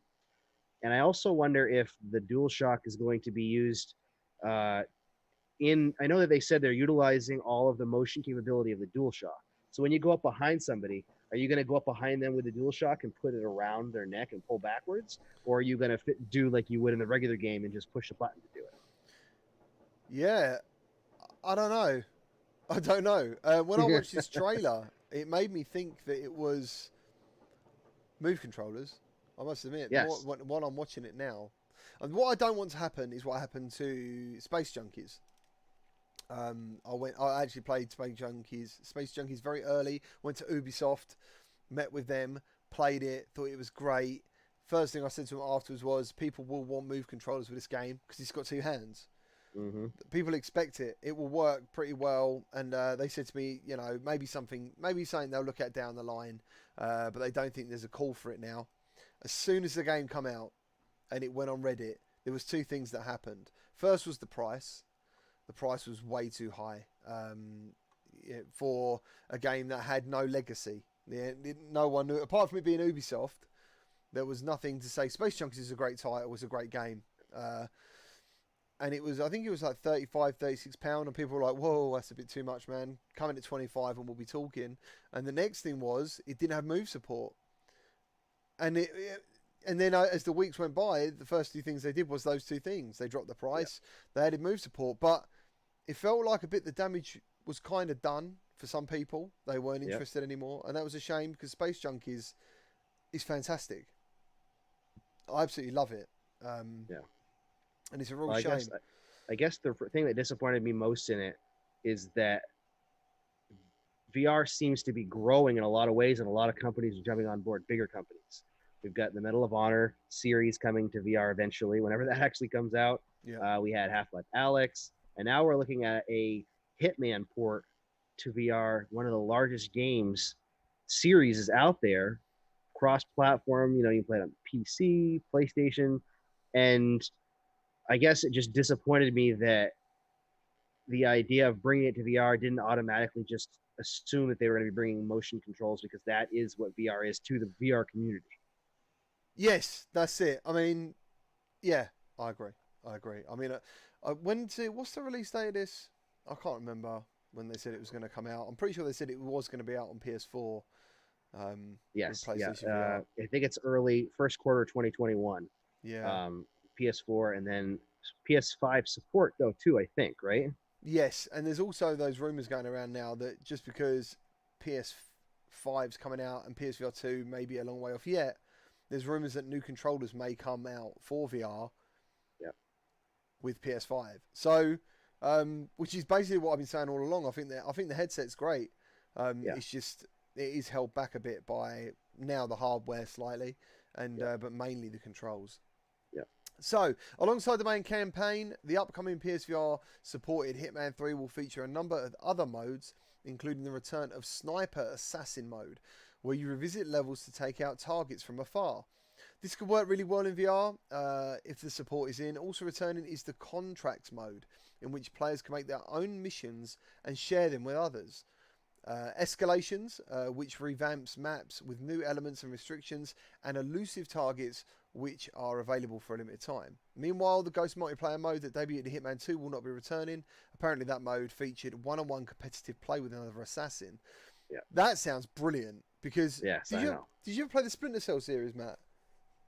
And I also wonder if the DualShock is going to be used I know that they said they're utilizing all of the motion capability of the DualShock. So when you go up behind somebody, are you going to go up behind them with the DualShock and put it around their neck and pull backwards? Or are you going to do like you would in the regular game and just push a button to do it? Yeah, I don't know. I don't know. When I watched this trailer, it made me think that it was Move controllers. I must admit, yes. while I'm watching it now. And what I don't want to happen is what happened to Space Junkies. I actually played Space Junkies very early, went to Ubisoft, met with them, played it, thought it was great. First thing I said to them afterwards was, people will want Move controllers with this game because it's got two hands. Mm-hmm. People expect it. It will work pretty well. And they said to me, you know, maybe something they'll look at down the line, but they don't think there's a call for it now. As soon as the game come out and it went on Reddit, there was two things that happened. First was the price. The price was way too high for a game that had no legacy. No one knew, apart from it being Ubisoft, there was nothing to say. Space Junkies is a great title, it was a great game. And it was, I think it was like £35, £36, and people were like, whoa, that's a bit too much, man. Come in at 25 and we'll be talking. And the next thing was, it didn't have move support. And and then as the weeks went by, the first two things they did was those two things. They dropped the price, They added move support, but it felt like a bit the damage was kind of done for some people. They weren't interested anymore, and that was a shame because Space Junkies is fantastic. I absolutely love it. And it's a real shame. I guess the thing that disappointed me most in it is that VR seems to be growing in a lot of ways, and a lot of companies are jumping on board, bigger companies. We've got the Medal of Honor series coming to VR eventually, whenever that actually comes out. Yeah. We had Half-Life Alyx, and now we're looking at a Hitman port to VR, one of the largest games series is out there, cross-platform. You know, you can play it on PC, PlayStation, and I guess it just disappointed me that the idea of bringing it to VR didn't automatically just assume that they were going to be bringing motion controls, because that is what VR is to the VR community. Yes, that's it. I mean, yeah, I agree. I mean, what's the release date of this? I can't remember when they said it was going to come out. I'm pretty sure they said it was going to be out on PS4. Yes, PlayStation VR. I think it's early first quarter 2021. Yeah. PS4 and then PS5 support though too, I think, right? Yes, and there's also those rumors going around now that just because PS5's coming out and PSVR 2 may be a long way off yet, there's rumors that new controllers may come out for VR. With PS5. So, which is basically what I've been saying all along. I think the headset's great. It's just it is held back a bit by now the hardware slightly, and but mainly the controls. So, alongside the main campaign, the upcoming PSVR supported Hitman 3 will feature a number of other modes, including the return of Sniper Assassin mode, where you revisit levels to take out targets from afar. This could work really well in VR if the support is in. Also returning is the Contracts mode, in which players can make their own missions and share them with others. Escalations, which revamps maps with new elements and restrictions, and elusive targets, which are available for a limited time. Meanwhile, the Ghost multiplayer mode that debuted in Hitman 2 will not be returning. Apparently that mode featured one-on-one competitive play with another assassin. That sounds brilliant, because did you ever play the Splinter Cell series, Matt?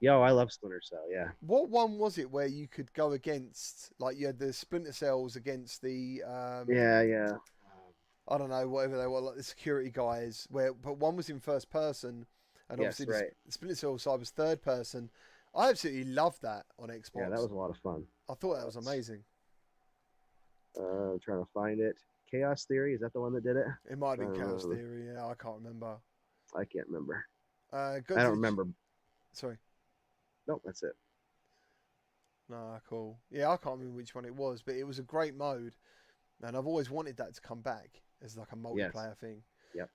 Yo, I love Splinter Cell, yeah. What one was it where you could go against, like you had the Splinter Cells against the... I don't know, whatever they were, like the security guys, but one was in first person, and obviously the Splinter Cell side was third person. I absolutely loved that on Xbox. Yeah, that was a lot of fun. I thought that was amazing. I'm trying to find it. Chaos Theory, is that the one that did it? It might have been Chaos Theory, yeah, I can't remember. I can't remember. I don't remember. Sorry. Nope, that's it. Nah, cool. Yeah, I can't remember which one it was, but it was a great mode, and I've always wanted that to come back as like a multiplayer thing. Yep.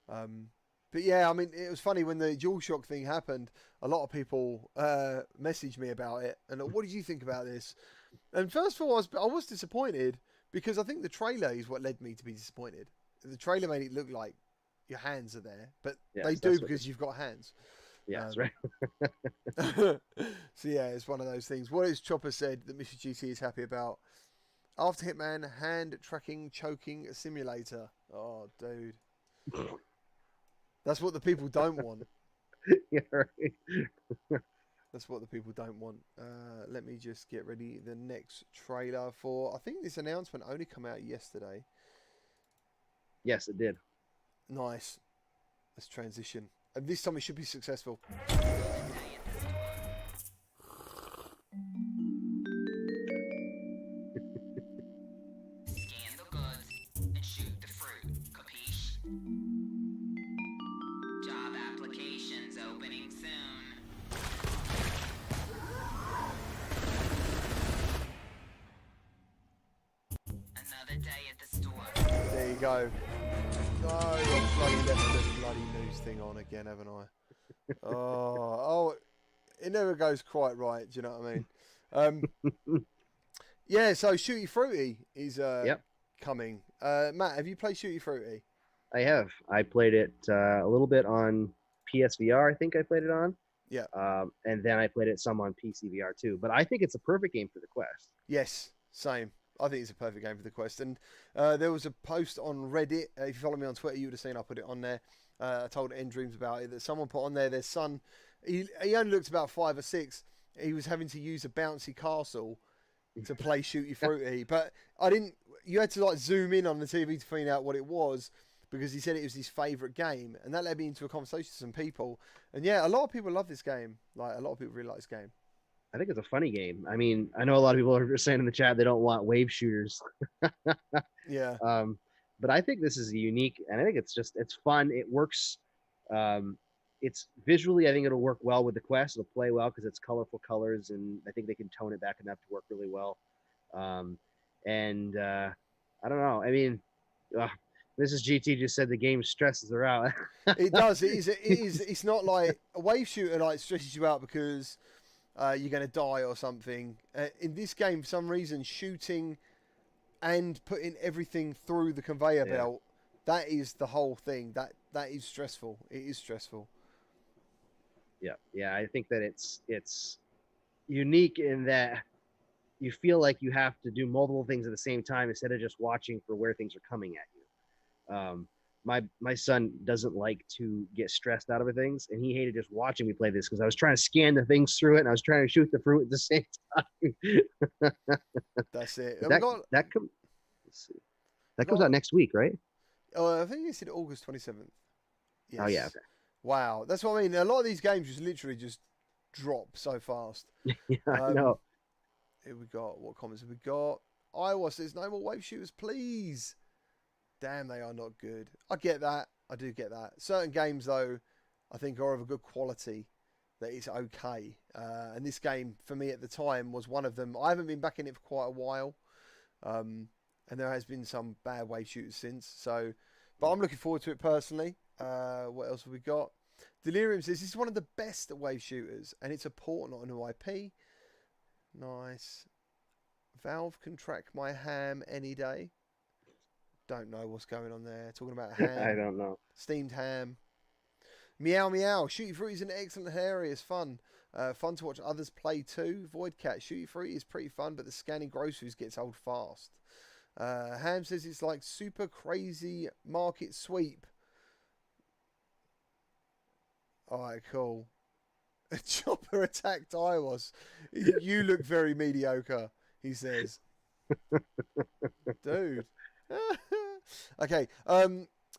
But yeah, I mean, it was funny when the DualShock thing happened. A lot of people messaged me about it, and what did you think about this? And first of all, I was disappointed because I think the trailer is what led me to be disappointed. The trailer made it look like your hands are there, but they do because you've got hands. Yeah, that's right. So yeah, it's one of those things. What has Chopper said that Mr. GT is happy about? After Hitman, hand tracking choking simulator. Oh, dude. That's what the people don't want. Yeah, right. That's what the people don't want. Let me just get ready. The next trailer for... I think this announcement only came out yesterday. Yes, it did. Nice. Let's transition. And this time it should be successful. Scan the goods and shoot the fruit. Capiche? Job applications opening soon. Another day at the store. There you go. No, I've bloody left the bloody news thing on again, haven't I? Oh, it never goes quite right. Do you know what I mean? Yeah. So Shooty Fruity is coming. Matt, have you played Shooty Fruity? I have. I played it a little bit on PSVR. I think I played it on. Yeah. And then I played it some on PCVR too. But I think it's a perfect game for the Quest. Yes, same. I think it's a perfect game for the Quest. And there was a post on Reddit. If you follow me on Twitter, you would have seen I put it on there. I told End Dreams about it. That someone put on there their son. He only looked about 5 or 6. He was having to use a bouncy castle to play Shooty Fruity. But I didn't. You had to like zoom in on the TV to find out what it was because he said it was his favourite game, and that led me into a conversation with some people. And yeah, a lot of people love this game. Like a lot of people really like this game. I think it's a funny game. I mean, I know a lot of people are saying in the chat they don't want wave shooters. Yeah. But I think this is unique, and I think it's fun. It works. It's visually, I think it'll work well with the Quest. It'll play well because it's colorful colors, and I think they can tone it back enough to work really well. I don't know. I mean, Mrs. GT just said the game stresses her out. It does. It is. It's not like a wave shooter like stresses you out because you're going to die or something. In this game, for some reason, shooting and putting everything through the conveyor belt, that is the whole thing. That is stressful. It is stressful. Yeah. I think that it's unique in that you feel like you have to do multiple things at the same time instead of just watching for where things are coming at you. My son doesn't like to get stressed out of things, and he hated just watching me play this because I was trying to scan the things through it and I was trying to shoot the fruit at the same time. That's it. That comes out next week, right? Oh, I think it's in August 27th. Yes. Oh yeah. Okay. Wow, that's what I mean. A lot of these games just literally just drop so fast. Yeah, I know. Here we got, what comments have we got? Iowa says, no more wave shooters, please. Damn, they are not good. I get that. I do get that. Certain games, though, I think are of a good quality that it's okay. And this game, for me at the time, was one of them. I haven't been back in it for quite a while. And there has been some bad wave shooters since. So, but I'm looking forward to it personally. What else have we got? Delirium says, this is one of the best wave shooters. And it's a port, not a new IP. Nice. Valve can track my ham any day. Don't know what's going on there. Talking about ham. I don't know. Steamed ham. Meow meow. Shooty Fruity is an excellent area. It's fun. Fun to watch others play too. Voidcat. Shooty Fruity is pretty fun, but the scanning groceries gets old fast. Ham says it's like super crazy market sweep. Alright, cool. A chopper attacked Iwas. You look very mediocre, he says. Dude. Okay.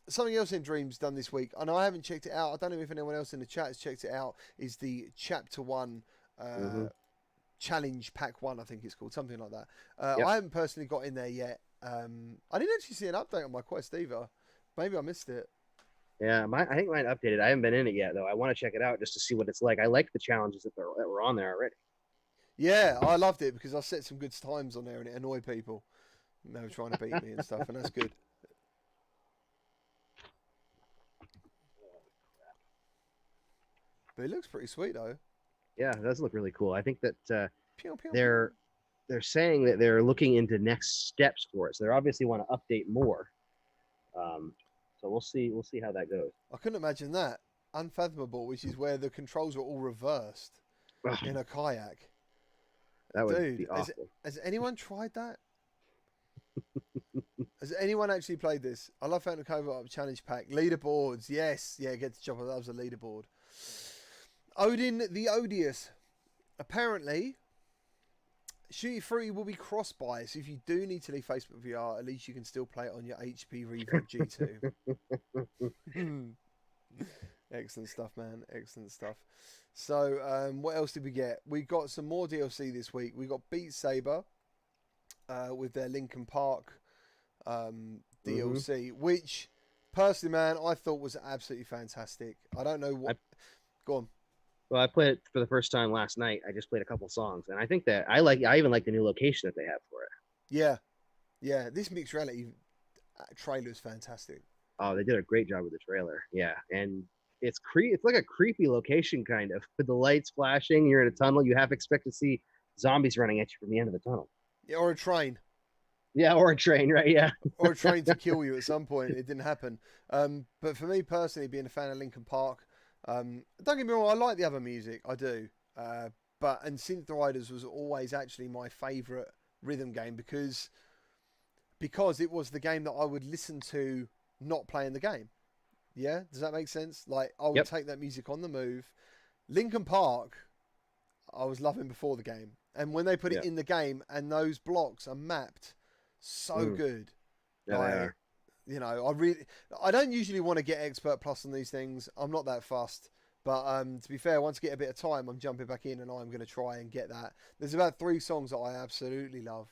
Something else in Dreams done this week, and I haven't checked it out. I don't know if anyone else in the chat has checked it out. Is the Chapter 1 Challenge Pack 1, I think it's called, something like that. I haven't personally got in there yet. I didn't actually see an update on my Quest either. Maybe I missed it. Yeah, I think mine updated. I haven't been in it yet, though. I want to check it out just to see what it's like. I like the challenges that were on there already. Yeah, I loved it because I set some good times on there and it annoyed people. They were trying to beat me and stuff, and that's good. But it looks pretty sweet though. Yeah, it does look really cool. I think that Pew, pew, they're saying that they're looking into next steps for it. So they obviously want to update more. So we'll see. We'll see how that goes. I couldn't imagine that. Unfathomable, which is where the controls are all reversed Ugh, in a kayak. that would Dude, be awful. has anyone tried that? Has anyone actually played this? I love Phantom Co-op Challenge Pack. Leaderboards, yes. Yeah, get to jump on that. Was a leaderboard. Odin the Odious. Apparently, Shooty Fruity will be cross-buy, so if you do need to leave Facebook VR, at least you can still play it on your HP Revo G2. Excellent stuff, man. Excellent stuff. So, what else did we get? We got some more DLC this week. We got Beat Saber with their Linkin Park DLC, which, personally, man, I thought was absolutely fantastic. I don't know what... Go on. Well, I played it for the first time last night. I just played a couple songs, and I think that I even like the new location that they have for it. Yeah. Yeah, this mixed reality trailer is fantastic. Oh, they did a great job with the trailer. Yeah, and it's like a creepy location, kind of, with the lights flashing. You're in a tunnel. You half expect to see zombies running at you from the end of the tunnel. Yeah, or a train. Yeah, or a train, right? Yeah. Or a train to kill you at some point. It didn't happen. But for me personally, being a fan of Linkin Park, don't get me wrong, I like the other music. I do. And Synth Riders was always actually my favourite rhythm game because it was the game that I would listen to not playing the game. Yeah? Does that make sense? Like, I would take that music on the move. Linkin Park, I was loving before the game. And when they put it in the game and those blocks are mapped so good. Yeah, like, they are. You know, I don't usually want to get Expert Plus on these things. I'm not that fussed. But to be fair, once I get a bit of time, I'm jumping back in and I'm going to try and get that. There's about 3 songs that I absolutely love.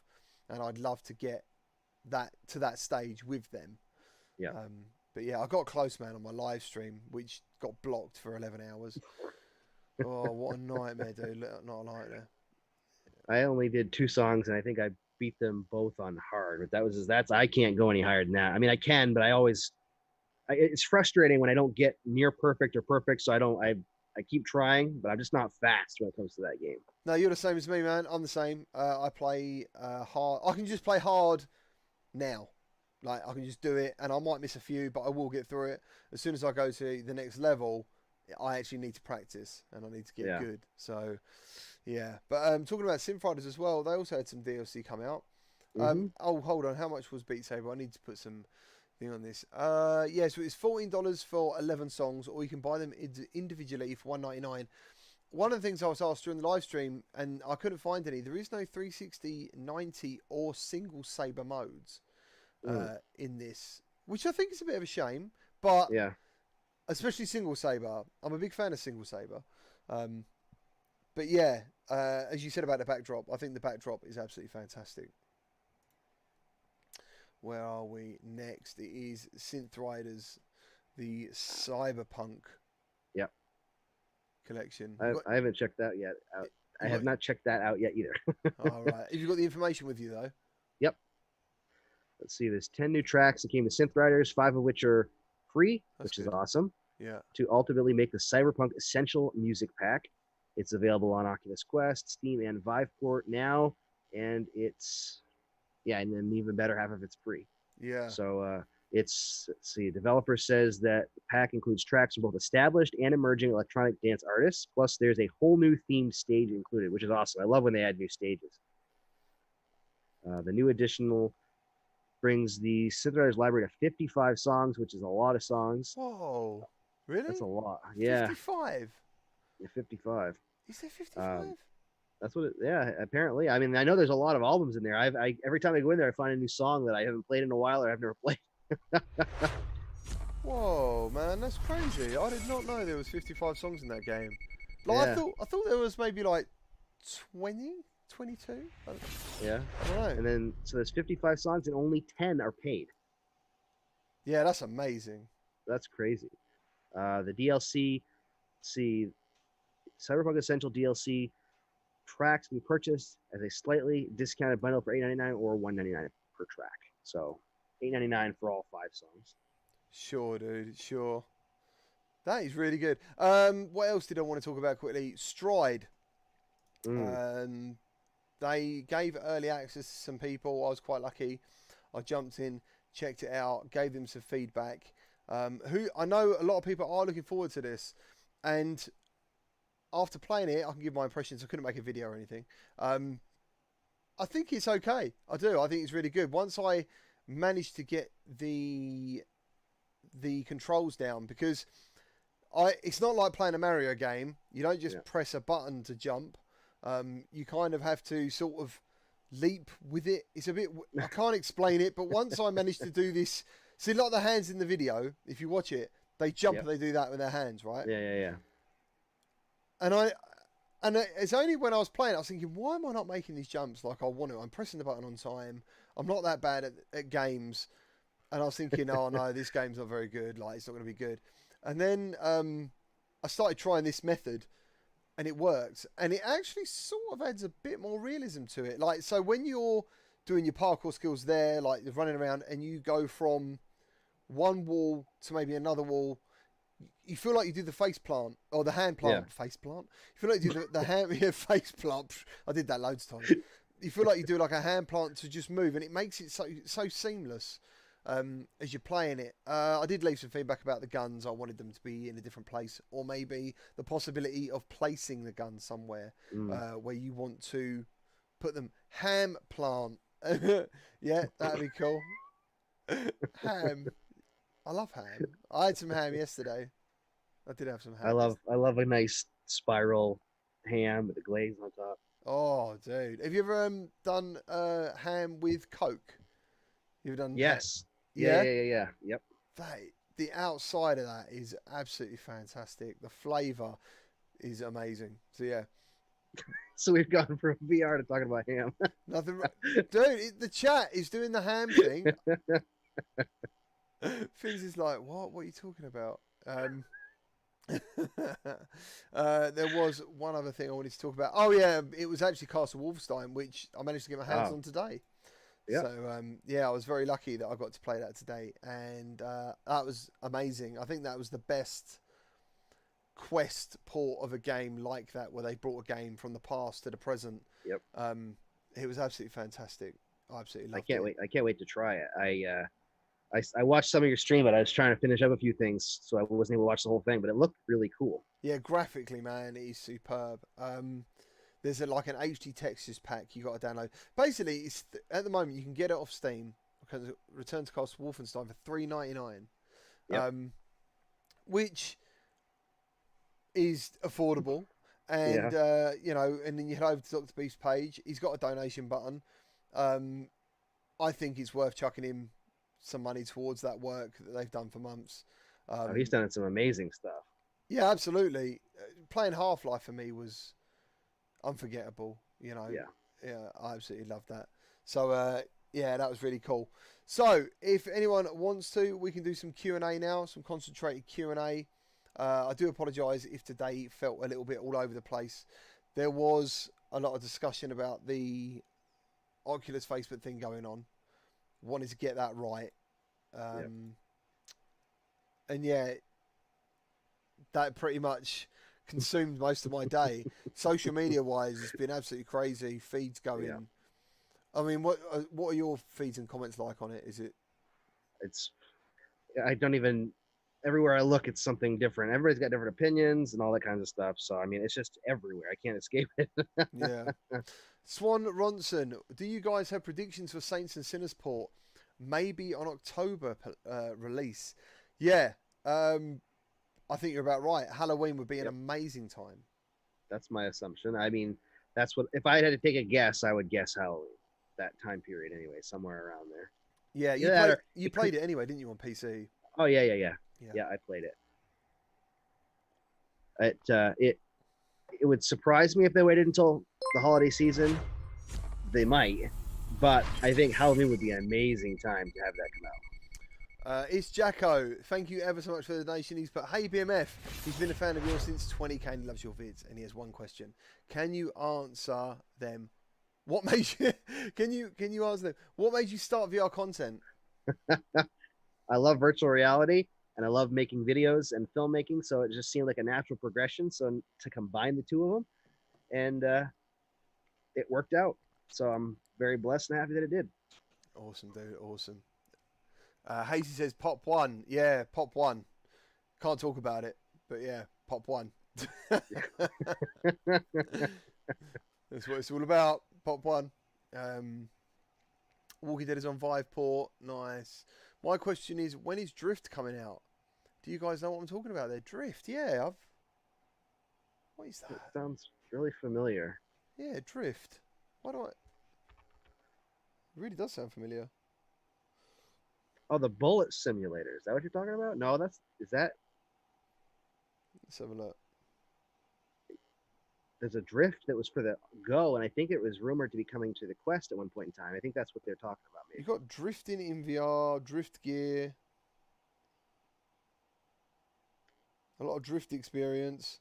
And I'd love to get that to that stage with them. Yeah. But yeah, I got close, man, on my live stream, which got blocked for 11 hours. Oh, what a nightmare, dude. Not like that. I only did 2 songs, and I think I beat them both on hard. But I can't go any higher than that. I mean, I can, but it's frustrating when I don't get near perfect or perfect. So I keep trying, but I'm just not fast when it comes to that game. No, you're the same as me, man. I'm the same. I play hard. I can just play hard now. Like, I can just do it, and I might miss a few, but I will get through it. As soon as I go to the next level, I actually need to practice, and I need to get good. So, yeah. But talking about Synth Riders as well, they also had some DLC come out. Oh, hold on. How much was Beat Saber? I need to put some thing on this. Yeah, so it's $14 for 11 songs, or you can buy them individually for $1.99. One of the things I was asked during the live stream, and I couldn't find any, there is no 360, 90, or single saber modes in this, which I think is a bit of a shame. But yeah, especially single saber. I'm a big fan of single saber. But yeah, as you said about the backdrop, I think the backdrop is absolutely fantastic. Where are we next? It is Synth Riders, the Cyberpunk collection. I haven't checked that yet. I have not checked that out yet either. All right. Have you got the information with you, though? Yep. Let's see. There's 10 new tracks that came to Synth Riders, 5 of which are free, which is awesome. Yeah. To ultimately make the Cyberpunk Essential Music Pack. It's available on Oculus Quest, Steam, and Viveport now, and it's and then even better, half of it's free. Yeah. So let's see. Developer says that the pack includes tracks from both established and emerging electronic dance artists. Plus, there's a whole new themed stage included, which is awesome. I love when they add new stages. The new additional brings the Synth Riders library to 55 songs, which is a lot of songs. Whoa. Really? That's a lot. Yeah. 55? Yeah, 55. Is there 55? That's what apparently. I mean, I know there's a lot of albums in there. I every time I go in there, I find a new song that I haven't played in a while or I've never played. Whoa, man, that's crazy. I did not know there was 55 songs in that game. Like, Yeah. I thought there was maybe like 20, 22. Yeah. I don't know. And then, so there's 55 songs and only 10 are paid. Yeah, that's amazing. That's crazy. The DLC, Cyberpunk Essential DLC tracks can be purchased as a slightly discounted bundle for $8.99 or $1.99 per track. So $8.99 for all 5 songs. Sure, dude. Sure. That is really good. What else did I want to talk about quickly? Stride. They gave early access to some people. I was quite lucky. I jumped in, checked it out, gave them some feedback. Who I know a lot of people are looking forward to this, and after playing it, I can give my impressions. I couldn't make a video or anything. I think it's okay. I do. I think it's really good. Once I managed to get the controls down, because it's not like playing a Mario game. You don't just press a button to jump. You kind of have to sort of leap with it. It's a bit, I can't explain it, but once I managed to do this, see, like the hands in the video, if you watch it, they jump and they do that with their hands, right? Yeah. And it's only when I was playing, I was thinking, why am I not making these jumps like I want to? I'm pressing the button on time. I'm not that bad at games. And I was thinking, oh no, this game's not very good. Like, it's not going to be good. And then I started trying this method, and it works. And it actually sort of adds a bit more realism to it. Like, so when you're doing your parkour skills there, like you're running around and you go from one wall to maybe another wall, you feel like you do the face plant or the hand plant. Face plant. You feel like you do the hand face plant. I did that loads of times. You feel like you do like a hand plant to just move, and it makes it so seamless as you're playing it. I did leave some feedback about the guns. I wanted them to be in a different place, or maybe the possibility of placing the gun somewhere where you want to put them. Ham plant. Yeah, that'd be cool. Ham. I love ham. I had some ham yesterday. I did have some ham. I love a nice spiral ham with the glaze on top. Oh, dude. Have you ever done ham with Coke? You've done Yes. Ham? Yeah. Yep. The outside of that is absolutely fantastic. The flavour is amazing. So, yeah. So we've gone from VR to talking about ham. Nothing, dude. The chat is doing the ham thing. Fizz is like, what? What are you talking about? There was one other thing I wanted to talk about. Oh yeah, it was actually Castle Wolfenstein, which I managed to get my hands on today. Yeah. So I was very lucky that I got to play that today, and that was amazing. I think that was the best Quest port of a game like that, where they brought a game from the past to the present. Yep. It was absolutely fantastic. I absolutely loved it. I can't wait to try it. I watched some of your stream, but I was trying to finish up a few things, so I wasn't able to watch the whole thing. But it looked really cool. Yeah, graphically, man, it is superb. There's like an HD textures pack you got to download. Basically, it's at the moment you can get it off Steam. Because Return to Castle Wolfenstein for $3.99, which is affordable. And and then you head over to Dr. Beast's page. He's got a donation button. I think it's worth chucking him some money towards that work that they've done for months. He's done some amazing stuff. Yeah, absolutely. Playing Half-Life for me was unforgettable. Yeah, I absolutely loved that. So that was really cool. So if anyone wants to, we can do some Q&A now, some concentrated Q&A. I do apologise if today felt a little bit all over the place. There was a lot of discussion about the Oculus Facebook thing going on. Wanted to get that right. And that pretty much consumed most of my day. Social media wise, it's been absolutely crazy. Feeds going. Yeah. I mean, what are your feeds and comments like on it? Everywhere I look, it's something different. Everybody's got different opinions and all that kinds of stuff. So, I mean, it's just everywhere. I can't escape it. Yeah. Swan Ronson, do you guys have predictions for Saints and Sinners port? Maybe on October release. Yeah. I think you're about right. Halloween would be an amazing time. That's my assumption. I mean, if I had to take a guess, I would guess Halloween. That time period anyway, somewhere around there. Yeah, you played it anyway, didn't you, on PC? Oh, yeah. Yeah, I played it. It would surprise me if they waited until the holiday season. They might, but I think Halloween would be an amazing time to have that It's Jacko. Thank you ever so much for the donation. He's put, hey BMF, he's been a fan of yours since 20k and he loves your vids. And he has one question. Can you answer them? What made you can you answer them? What made you start VR content? I love virtual reality and I love making videos and filmmaking, so it just seemed like a natural progression. So to combine the two of them, and it worked out. So I'm very blessed and happy that it did. Awesome, dude. Awesome. Hazy says Pop 1. Yeah, Pop 1. Can't talk about it, but yeah, Pop 1. That's what it's all about. Pop 1. Walking Dead is on Viveport. Nice. My question is, when is Drift coming out? Do you guys know what I'm talking about there? Drift, yeah. What is that? It sounds really familiar. Yeah, Drift. Why do I... It really does sound familiar. Oh, the bullet simulator. Is that what you're talking about? No, is that... Let's have a look. There's a Drift that was for the Go, and I think it was rumored to be coming to the Quest at one point in time. I think that's what they're talking about. Maybe. You've got drifting in VR, drift gear. A lot of drift experience.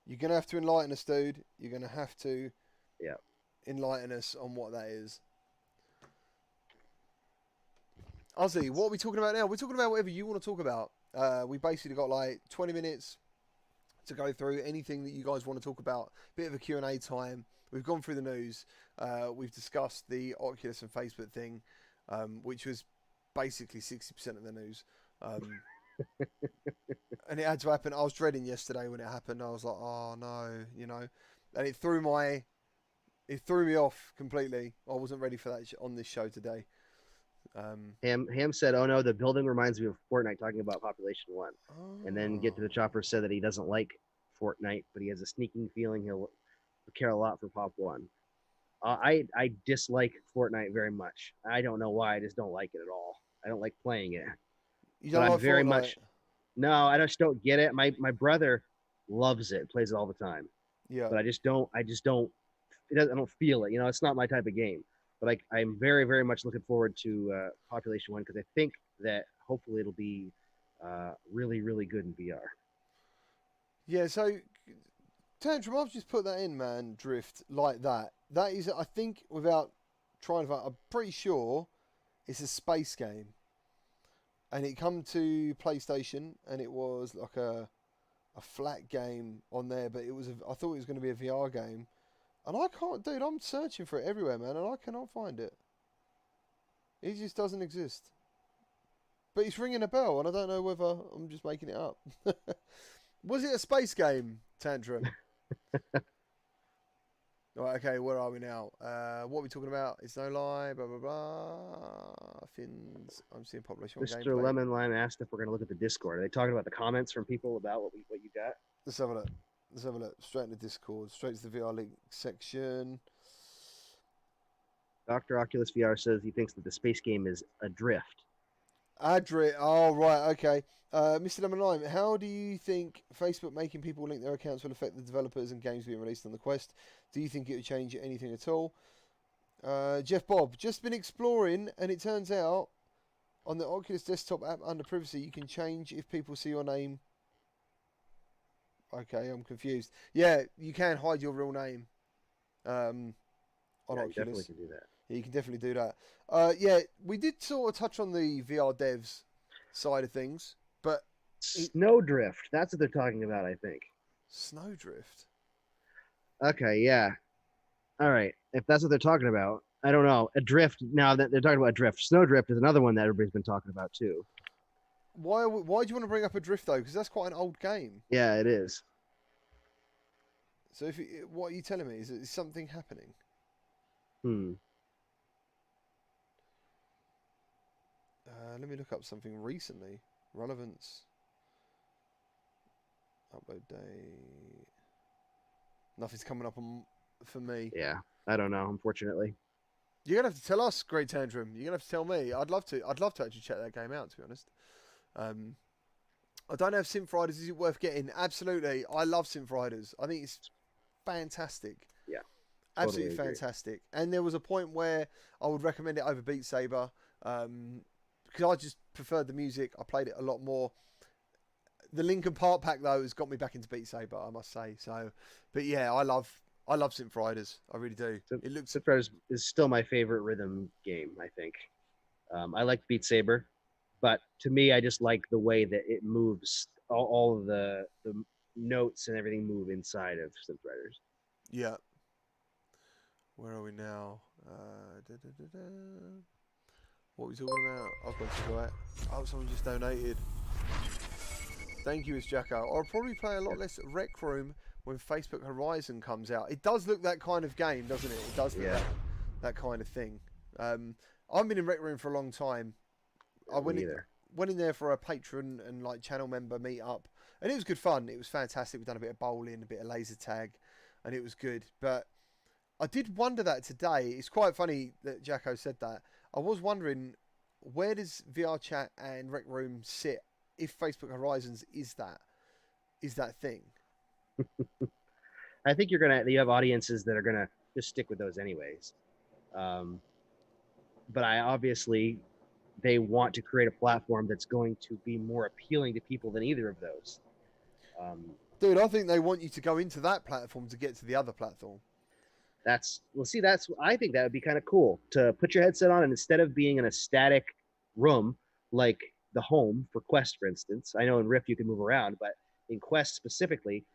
You're going to have to enlighten us, dude. You're going to have to enlighten us on what that is. Ozzy, what are we talking about now? We're talking about whatever you want to talk about. We basically got like 20 minutes to go through anything that you guys want to talk about. Bit of a Q&A time. We've gone through the news. We've discussed the Oculus and Facebook thing, which was basically 60% of the news. And it had to happen. I was dreading yesterday when it happened. I was like, oh no, you know. And it threw me off completely. I wasn't ready for that on this show today. Ham said, "Oh no, the building reminds me of Fortnite." Talking about Population 1, and then Get to the Chopper said that he doesn't like Fortnite, but he has a sneaking feeling he'll care a lot for Pop 1. I dislike Fortnite very much. I don't know why. I just don't like it at all. I don't like playing it. You don't like very Fortnite? much. No, I just don't get it. My brother loves it, plays it all the time. Yeah. But I don't. I don't feel it. You know, it's not my type of game. But I'm very, very much looking forward to Population 1 because I think that hopefully it'll be really, really good in VR. Yeah, so Tantrum, I've just put that in, man. Drift like that. That is, I think, without trying to, I'm pretty sure it's a space game, and it come to PlayStation, and it was like a flat game on there, but I thought it was going to be a VR game. And I can't, dude, I'm searching for it everywhere, man, and I cannot find it. It just doesn't exist. But it's ringing a bell, and I don't know whether I'm just making it up. Was it a space game, Tantrum? Right, okay, where are we now? What are we talking about? It's no lie, blah, blah, blah. Fins, I'm seeing Population 1 Mr. gameplay. Lemon Lime asked if we're going to look at the Discord. Are they talking about the comments from people about what you got? Let's have a look. Let's have a look. Straight into Discord. Straight to the VR link section. Dr. Oculus VR says he thinks that the space game is Adrift. Adrift. Oh, right. Okay. Mr. Lemon Lime, how do you think Facebook making people link their accounts will affect the developers and games being released on the Quest? Do you think it would change anything at all? Jeff Bob, just been exploring, and it turns out on the Oculus desktop app under privacy, you can change if people see your name. Okay, I'm confused. Yeah, you can hide your real name on Oculus. You definitely can do that. Yeah, you can definitely do that. Yeah, we did sort of touch on the VR devs side of things, but Snowdrift. That's what they're talking about, I think. Snowdrift. Okay, yeah. All right. If that's what they're talking about, I don't know. Adrift. Now that they're talking about Adrift, Snowdrift is another one that everybody's been talking about too. Why do you want to bring up Adrift though? Because that's quite an old game. Yeah, it is. So what are you telling me? Is something happening? Let me look up something recently. Relevance. Upload date. Nothing's coming up for me. Yeah, I don't know. Unfortunately, you're gonna have to tell us, Great Tantrum. You're gonna have to tell me. I'd love to actually check that game out. To be honest, I don't have Synth Riders. Is it worth getting? Absolutely. I love Synth Riders. I think it's fantastic. Yeah, absolutely totally fantastic. And there was a point where I would recommend it over Beat Saber. Because I just preferred the music. I played it a lot more. The Linkin Park pack though has got me back into Beat Saber, I must say. So, but yeah, I love Synth Riders. I really do. It looks. Synth Riders is still my favorite rhythm game. I think. I like Beat Saber, but to me, I just like the way that it moves. All of the notes and everything move inside of Synth Riders. Yeah. Where are we now? What are we talking about? I've got to go out. Oh, someone just donated. Thank you, Miss Jacko. I'll probably play a lot less Rec Room when Facebook Horizon comes out. It does look that kind of game, doesn't it? It does look that kind of thing. I've been in Rec Room for a long time. I went in there for a patron and like channel member meet up, and it was good fun. It was fantastic. We've done a bit of bowling, a bit of laser tag, and it was good. But I did wonder that today. It's quite funny that Jacko said that. I was wondering, where does VR chat and Rec Room sit if Facebook Horizons is that thing? I think you have audiences that are gonna just stick with those anyways. But they want to create a platform that's going to be more appealing to people than either of those. Dude, I think they want you to go into that platform to get to the other platform. I think that would be kind of cool to put your headset on, and instead of being in a static room like the home for Quest, for instance, I know in Rift you can move around, but in Quest specifically,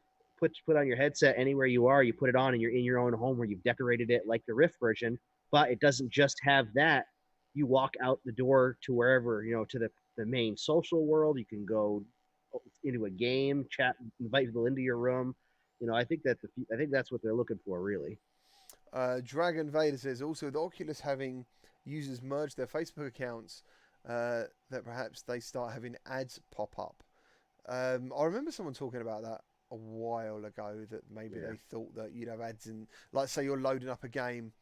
put on your headset anywhere you are, you put it on and you're in your own home where you've decorated it like the Rift version, but it doesn't just have that. You walk out the door to wherever, to the main social world. You can go into a game, chat, invite people into your room. I think that's what they're looking for, really. Dragon Vader says also the Oculus having users merge their Facebook accounts, that perhaps they start having ads pop up. I remember someone talking about that a while ago, that maybe they thought that you'd have ads in, like say you're loading up a game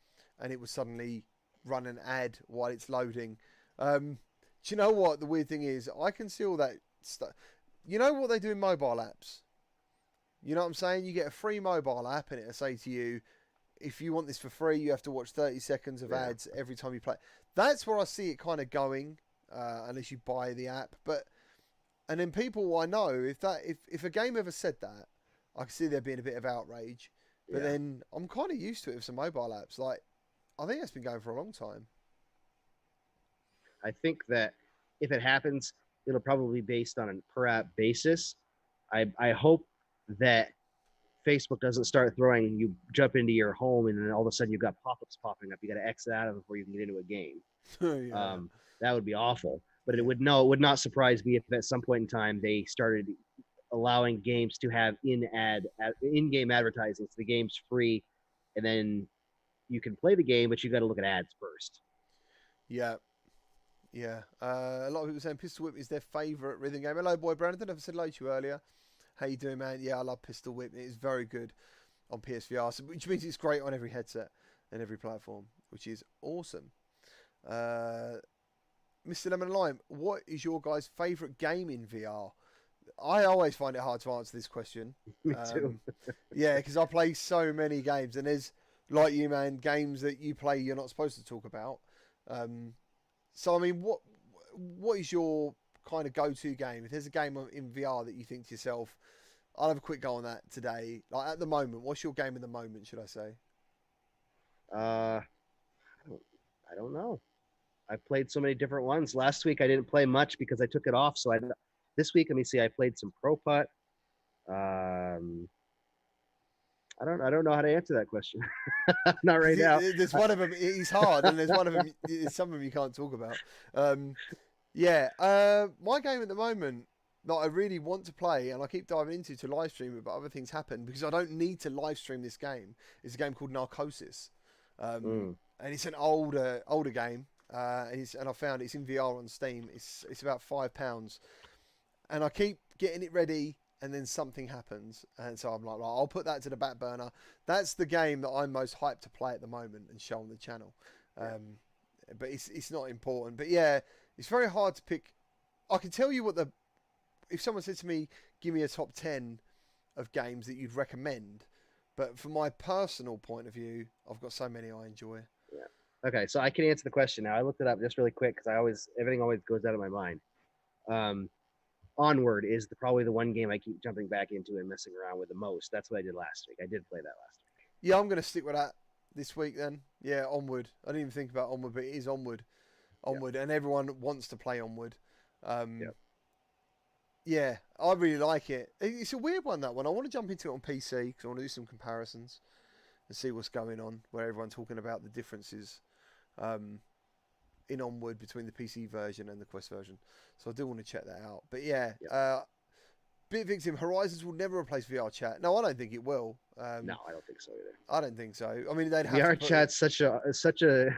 and it would suddenly run an ad while it's loading. Do you know what the weird thing is? I can see all that stuff. You know what they do in mobile apps? You know what I'm saying? You get a free mobile app and it'll say to you, if you want this for free, you have to watch 30 seconds of ads every time you play. That's where I see it kind of going, unless you buy the app. And then people I know, if a game ever said that, I can see there being a bit of outrage. But then I'm kind of used to it with some mobile apps. Like, I think that's been going for a long time. I think that if it happens, it'll probably be based on a per app basis. I hope that Facebook doesn't start throwing, you jump into your home and then all of a sudden you've got pop-ups popping up. You got to exit out of it before you can get into a game. That would be awful. But it would not surprise me if at some point in time they started allowing games to have in-game advertising. So the game's free, and then you can play the game, but you got to look at ads first. Yeah. A lot of people saying Pistol Whip is their favourite rhythm game. Hello, boy Brandon. I said hello to you earlier. How you doing, man? Yeah, I love Pistol Whip. It is very good on PSVR, which means it's great on every headset and every platform, which is awesome. Mr. Lemon Lime, what is your guys' favourite game in VR? I always find it hard to answer this question. Me too. Yeah, because I play so many games, and there's, like you, man, games that you play you're not supposed to talk about. So, I mean, what is your kind of go-to game? If there's a game in VR that you think to yourself, I'll have a quick go on that today. Like at the moment, what's your game in the moment, should I say? I don't know. I've played so many different ones. Last week I didn't play much because I took it off. So this week, let me see, I played some Pro Putt. I don't know how to answer that question. Not right now. There's one of them. It's hard, and there's one of them. Some of them you can't talk about. My game at the moment that I really want to play, and I keep diving into to live stream it, but other things happen because I don't need to live stream this game. Is a game called Narcosis, and it's an older game. And I found it's in VR on Steam. It's about £5, and I keep getting it ready. And then something happens, and so I'm like, right, I'll put that to the back burner. That's the game that I'm most hyped to play at the moment and show on the channel. But it's not important. But yeah, it's very hard to pick. I can tell you if someone said to me, give me a top 10 of games that you'd recommend. But from my personal point of view, I've got so many I enjoy. Yeah. Okay, so I can answer the question now. I looked it up just really quick because everything always goes out of my mind. Onward is probably the one game I keep jumping back into and messing around with the most. That's what I did last week. I did play that last week. Yeah, I'm going to stick with that this week then. Yeah, Onward. I didn't even think about Onward, but it is Onward. Onward, and everyone wants to play Onward. Yep. Yeah, I really like it. It's a weird one, that one. I want to jump into it on PC because I want to do some comparisons and see what's going on, where everyone's talking about the differences in Onward between the PC version and the Quest version. So I do want to check that out. But yeah, Bit Victim, Horizons will never replace VR chat. No, I don't think it will. No, I don't think so either. I don't think so. I mean, they'd have VR to chat's such a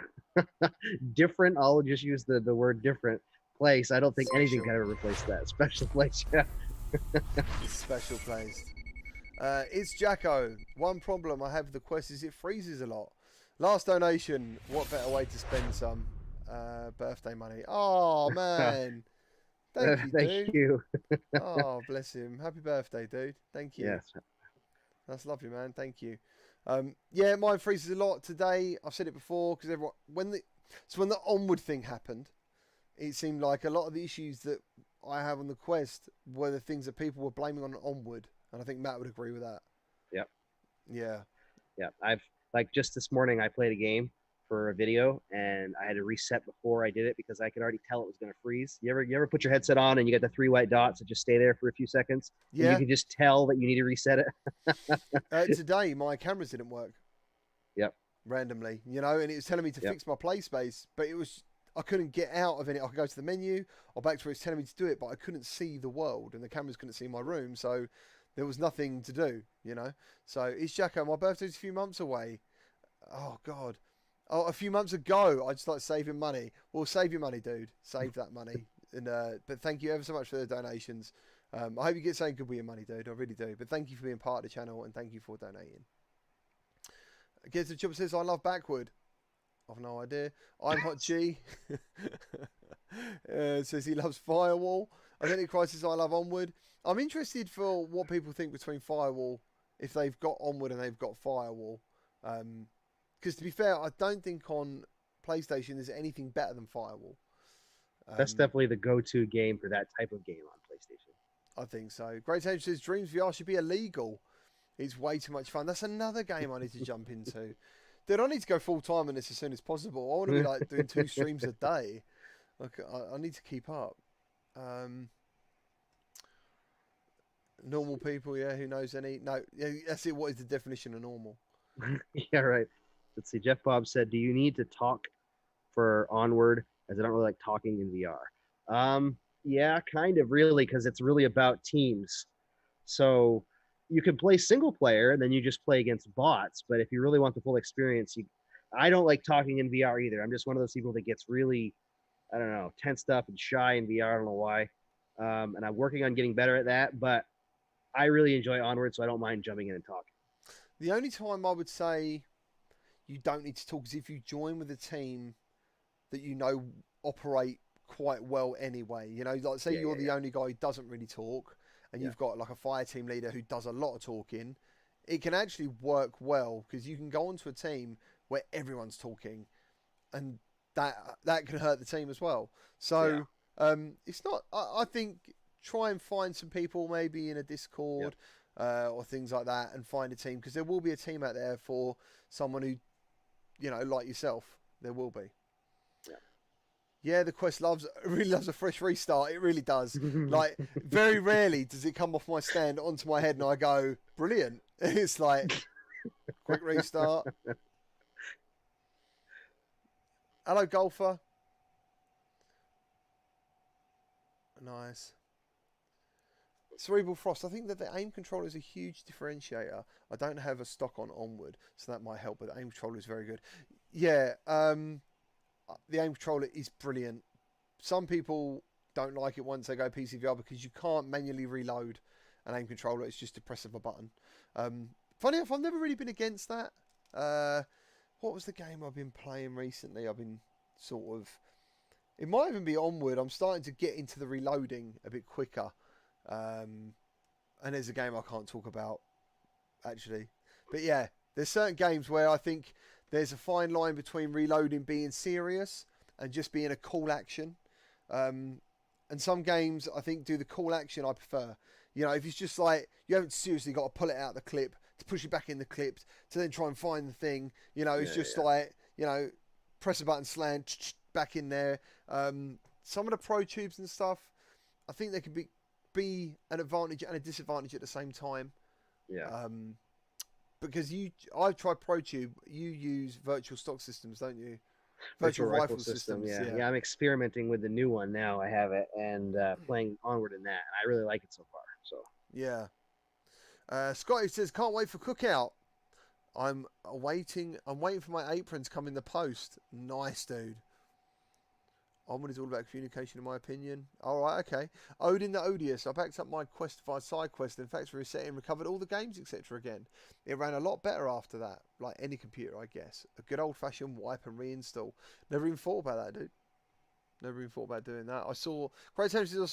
different. I'll just use the word different place. I don't think anything Special. can ever replace that special place. Yeah. special placed. It's Jacko. One problem I have with the Quest is it freezes a lot. Last donation. What better way to spend some birthday money? Oh man, thank you, Thank dude. you. Oh, bless him. Happy birthday, dude. Thank you. Yes. That's lovely, man. Thank you. Yeah, mine freezes a lot today. I've said it before because everyone when the Onward thing happened, it seemed like a lot of the issues that I have on the Quest were the things that people were blaming on Onward, and I think Matt would agree with that. Yep. Yeah. Yeah. Just this morning I played a game for a video and I had to reset before I did it because I could already tell it was going to freeze. You ever put your headset on and you get the 3 white dots that just stay there for a few seconds? Yeah. And you can just tell that you need to reset it. Today my cameras didn't work. Yep. Randomly, and it was telling me to fix my play space, but I couldn't get out of it. I could go to the menu or back to where it's telling me to do it, but I couldn't see the world and the cameras couldn't see my room, so there was nothing to do, So it's Jacko. My birthday's a few months away. Oh God. Oh, a few months ago, I just started saving money. Well, save your money, dude. Save that money. And but thank you ever so much for the donations. I hope you get something good with your money, dude. I really do. But thank you for being part of the channel and thank you for donating. Get to the Chopper says, I love Backward. I've no idea. I'm Hot G. Says he loves Firewall. Identity Crisis, I love Onward. I'm interested for what people think between Firewall, if they've got Onward and they've got Firewall. Because to be fair, I don't think on PlayStation there's anything better than Firewall. That's definitely the go-to game for that type of game on PlayStation. I think so. Great Angel says Dreams VR should be illegal. It's way too much fun. That's another game I need to jump into. Dude, I need to go full time on this as soon as possible. I want to be like doing 2 streams a day. Like I need to keep up. Normal people, yeah. Who knows any? No, yeah, that's it. What is the definition of normal? Yeah, right. Let's see. Jeff Bob said, "Do you need to talk for Onward? As I don't really like talking in VR." Yeah, kind of, really, because it's really about teams. So you can play single player and then you just play against bots. But if you really want the full experience, I don't like talking in VR either. I'm just one of those people that gets really, I don't know, tensed up and shy in VR. I don't know why. And I'm working on getting better at that. But I really enjoy Onward, so I don't mind jumping in and talking. The only time I would say you don't need to talk is if you join with a team that operate quite well anyway. Like say you're the only guy who doesn't really talk, and you've got like a fire team leader who does a lot of talking. It can actually work well because you can go onto a team where everyone's talking, and that can hurt the team as well. So it's not. I think try and find some people maybe in a Discord or things like that, and find a team because there will be a team out there for someone who, like yourself. There will be. Yeah, the Quest really loves a fresh restart. It really does. Like, very rarely does it come off my stand onto my head and I go, brilliant. It's like, quick restart. Hello, golfer. Nice. Cerebral Frost. I think that the aim controller is a huge differentiator. I don't have a stock on Onward, so that might help, but the aim controller is very good. Yeah, the aim controller is brilliant. Some people don't like it once they go PC VR because you can't manually reload an aim controller. It's just a press of a button. Funny enough, I've never really been against that. What was the game I've been playing recently? I've been sort of... It might even be Onward. I'm starting to get into the reloading a bit quicker. And there's a game I can't talk about, actually. But yeah, there's certain games where I think there's a fine line between reloading being serious and just being a cool action. And some games, I think, do the cool action I prefer. You know, if it's just like, you haven't seriously got to pull it out of the clip, to push it back in the clip, to then try and find the thing. You know, it's just like, you know, press a button, slam, back in there. Some of the Pro Tubes and stuff, I think they could be an advantage and a disadvantage at the same time. Yeah. Because I've tried Pro Tube. You use virtual stock systems, don't you? Virtual rifle systems. Yeah, I'm experimenting with the new one now. I have it and playing onward in that. And I really like it so far. So yeah. Scotty says, can't wait for cookout. I'm waiting for my aprons to come in the post. Nice, dude. Onward is all about communication, in my opinion. All right, okay. Odin the Odious. I backed up my Quest 5 side quest and factory resetting, recovered all the games, etc. again. It ran a lot better after that, like any computer, I guess. A good old-fashioned wipe and reinstall. Never even thought about that, dude. Never even thought about doing that. I saw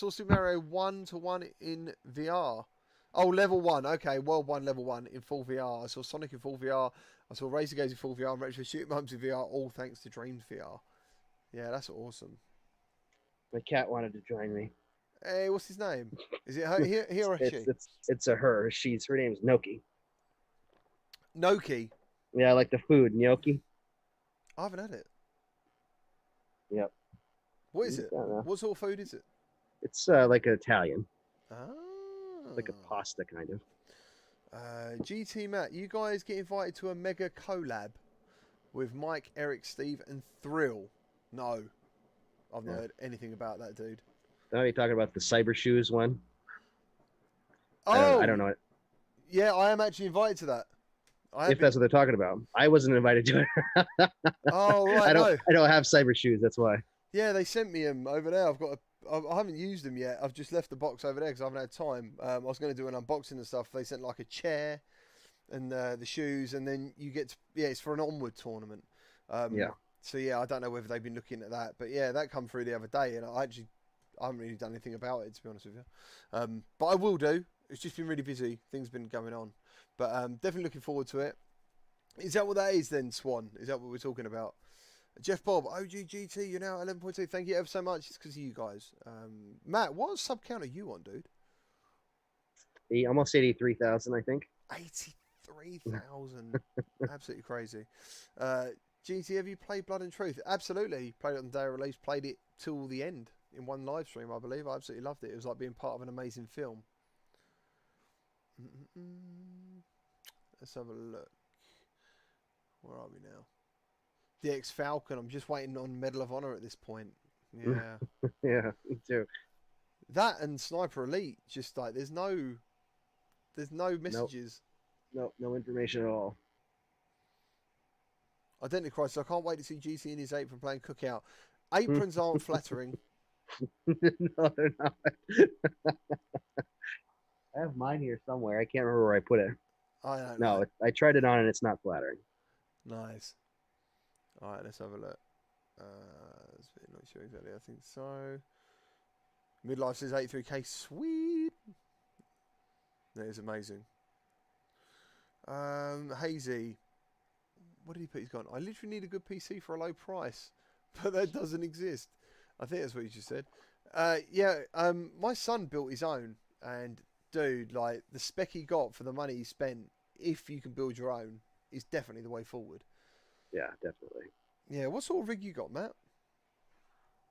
Super Mario 1-to-1 in VR. Oh, level 1. Okay, World 1, level 1 in full VR. I saw Sonic in full VR. I saw Razor Gaze in full VR and Retro Shoot Mums in VR, all thanks to Dreams VR. Yeah, that's awesome. My cat wanted to join me. Hey, what's his name? Is it her, he or she? It's a her. Her name's Noki. Noki? Yeah, like the food, gnocchi. I haven't had it. Yep. What is it? What sort of food is it? It's like Italian. Ah. Like a pasta, kind of. GT Matt, you guys get invited to a mega collab with Mike, Eric, Steve, and Thrill. No. I've not heard anything about that, dude. Are you talking about the Cyber Shoes one? Oh! I don't know it. Yeah, I am actually invited to that. If that's what they're talking about. I wasn't invited to it. Oh, right. I don't have Cyber Shoes, that's why. Yeah, they sent me them over there. I haven't used them yet. I've just left the box over there because I haven't had time. I was going to do an unboxing and stuff. They sent like a chair and the shoes, and then you get to, it's for an Onward tournament. Yeah. So yeah, I don't know whether they've been looking at that, but yeah, that come through the other day, and I haven't really done anything about it, to be honest with you. But I will do. It's just been really busy. Things been going on, but definitely looking forward to it. Is that what that is then, Swan? Is that what we're talking about? Jeff Bob, OGGT, you're now at 11.2. Thank you ever so much. It's because of you guys. Matt, what sub count are you on, dude? Almost 83,000, I think. 83,000. Absolutely crazy. GT, have you played Blood and Truth? Absolutely. Played it on the day of release. Played it till the end in one live stream, I believe. I absolutely loved it. It was like being part of an amazing film. Let's have a look. Where are we now? DX Falcon. I'm just waiting on Medal of Honor at this point. Yeah. Yeah, me too. That and Sniper Elite. Just like there's no messages. Nope, no information at all. Identity Crisis. I can't wait to see GC in his apron playing Cookout. Aprons aren't flattering. No, they're not. I have mine here somewhere. I can't remember where I put it. I don't know. No, I tried it on and it's not flattering. Nice. All right, let's have a look. Not sure exactly. I think so. Midlife says 83k. Sweet. That is amazing. Hazy. What did he put? He's gone. I literally need a good PC for a low price, but that doesn't exist. I think that's what you just said. Yeah. My son built his own, and dude, like the spec he got for the money he spent, if you can build your own, is definitely the way forward. Yeah, definitely. Yeah. What sort of rig you got, Matt?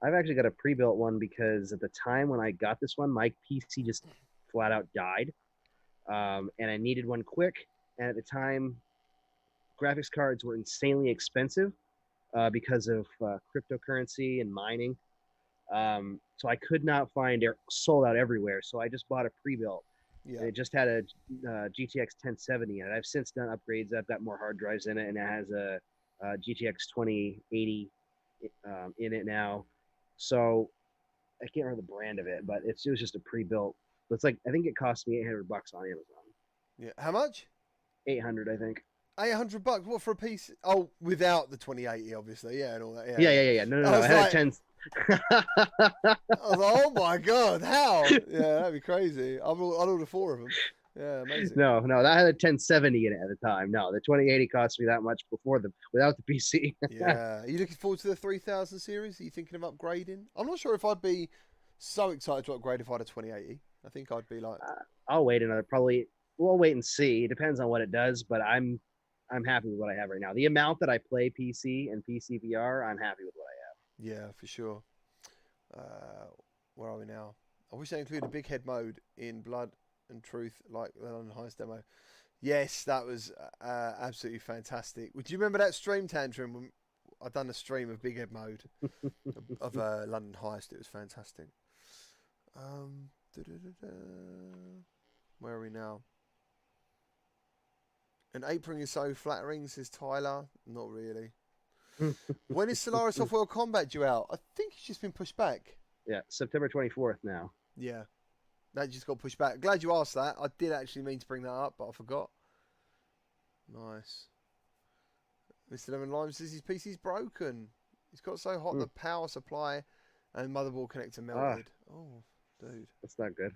I've actually got a pre-built one because at the time when I got this one, my PC just flat out died, and I needed one quick. And at the time, graphics cards were insanely expensive because of cryptocurrency and mining. So I could not find it sold out everywhere. So I just bought a pre-built. Yeah. It just had a GTX 1070 in it. I've since done upgrades. I've got more hard drives in it, and it has a GTX 2080 in it now. So I can't remember the brand of it, but it was just a pre-built. It's like, I think it cost me $800 on Amazon. Yeah. How much? 800, I think. $800. What for a piece? Oh, without the 2080, obviously. Yeah, and all that. Yeah. No. I had a 10. I was like, oh my god, how? Yeah, that'd be crazy. I'd order 4 of them. Yeah, amazing. No, that had a 1070 in it at the time. No, the 2080 cost me that much without the PC. Yeah. Are you looking forward to the 3000 series? Are you thinking of upgrading? I'm not sure if I'd be so excited to upgrade if I had a 2080. I think I'd be like, I'll wait we'll wait and see. It depends on what it does, but I'm happy with what I have right now. The amount that I play PC and PC VR, I'm happy with what I have. yeah, for sure. Where are we now? I wish they included a big head mode in Blood and Truth, like the London Heist demo. Yes, that was absolutely fantastic. Would you remember that stream tantrum when I done a stream of big head mode of London Heist? It was fantastic. Where are we now? An apron is so flattering, says Tyler. Not really. When is Solaris Off World Combat due out? I think it's just been pushed back. Yeah, September 24th now. Yeah, that just got pushed back. Glad you asked that. I did actually mean to bring that up, but I forgot. Nice. Mr. Lemon Lime says his PC's broken. It's got so hot the power supply and motherboard connector melted. Oh, dude. That's not good.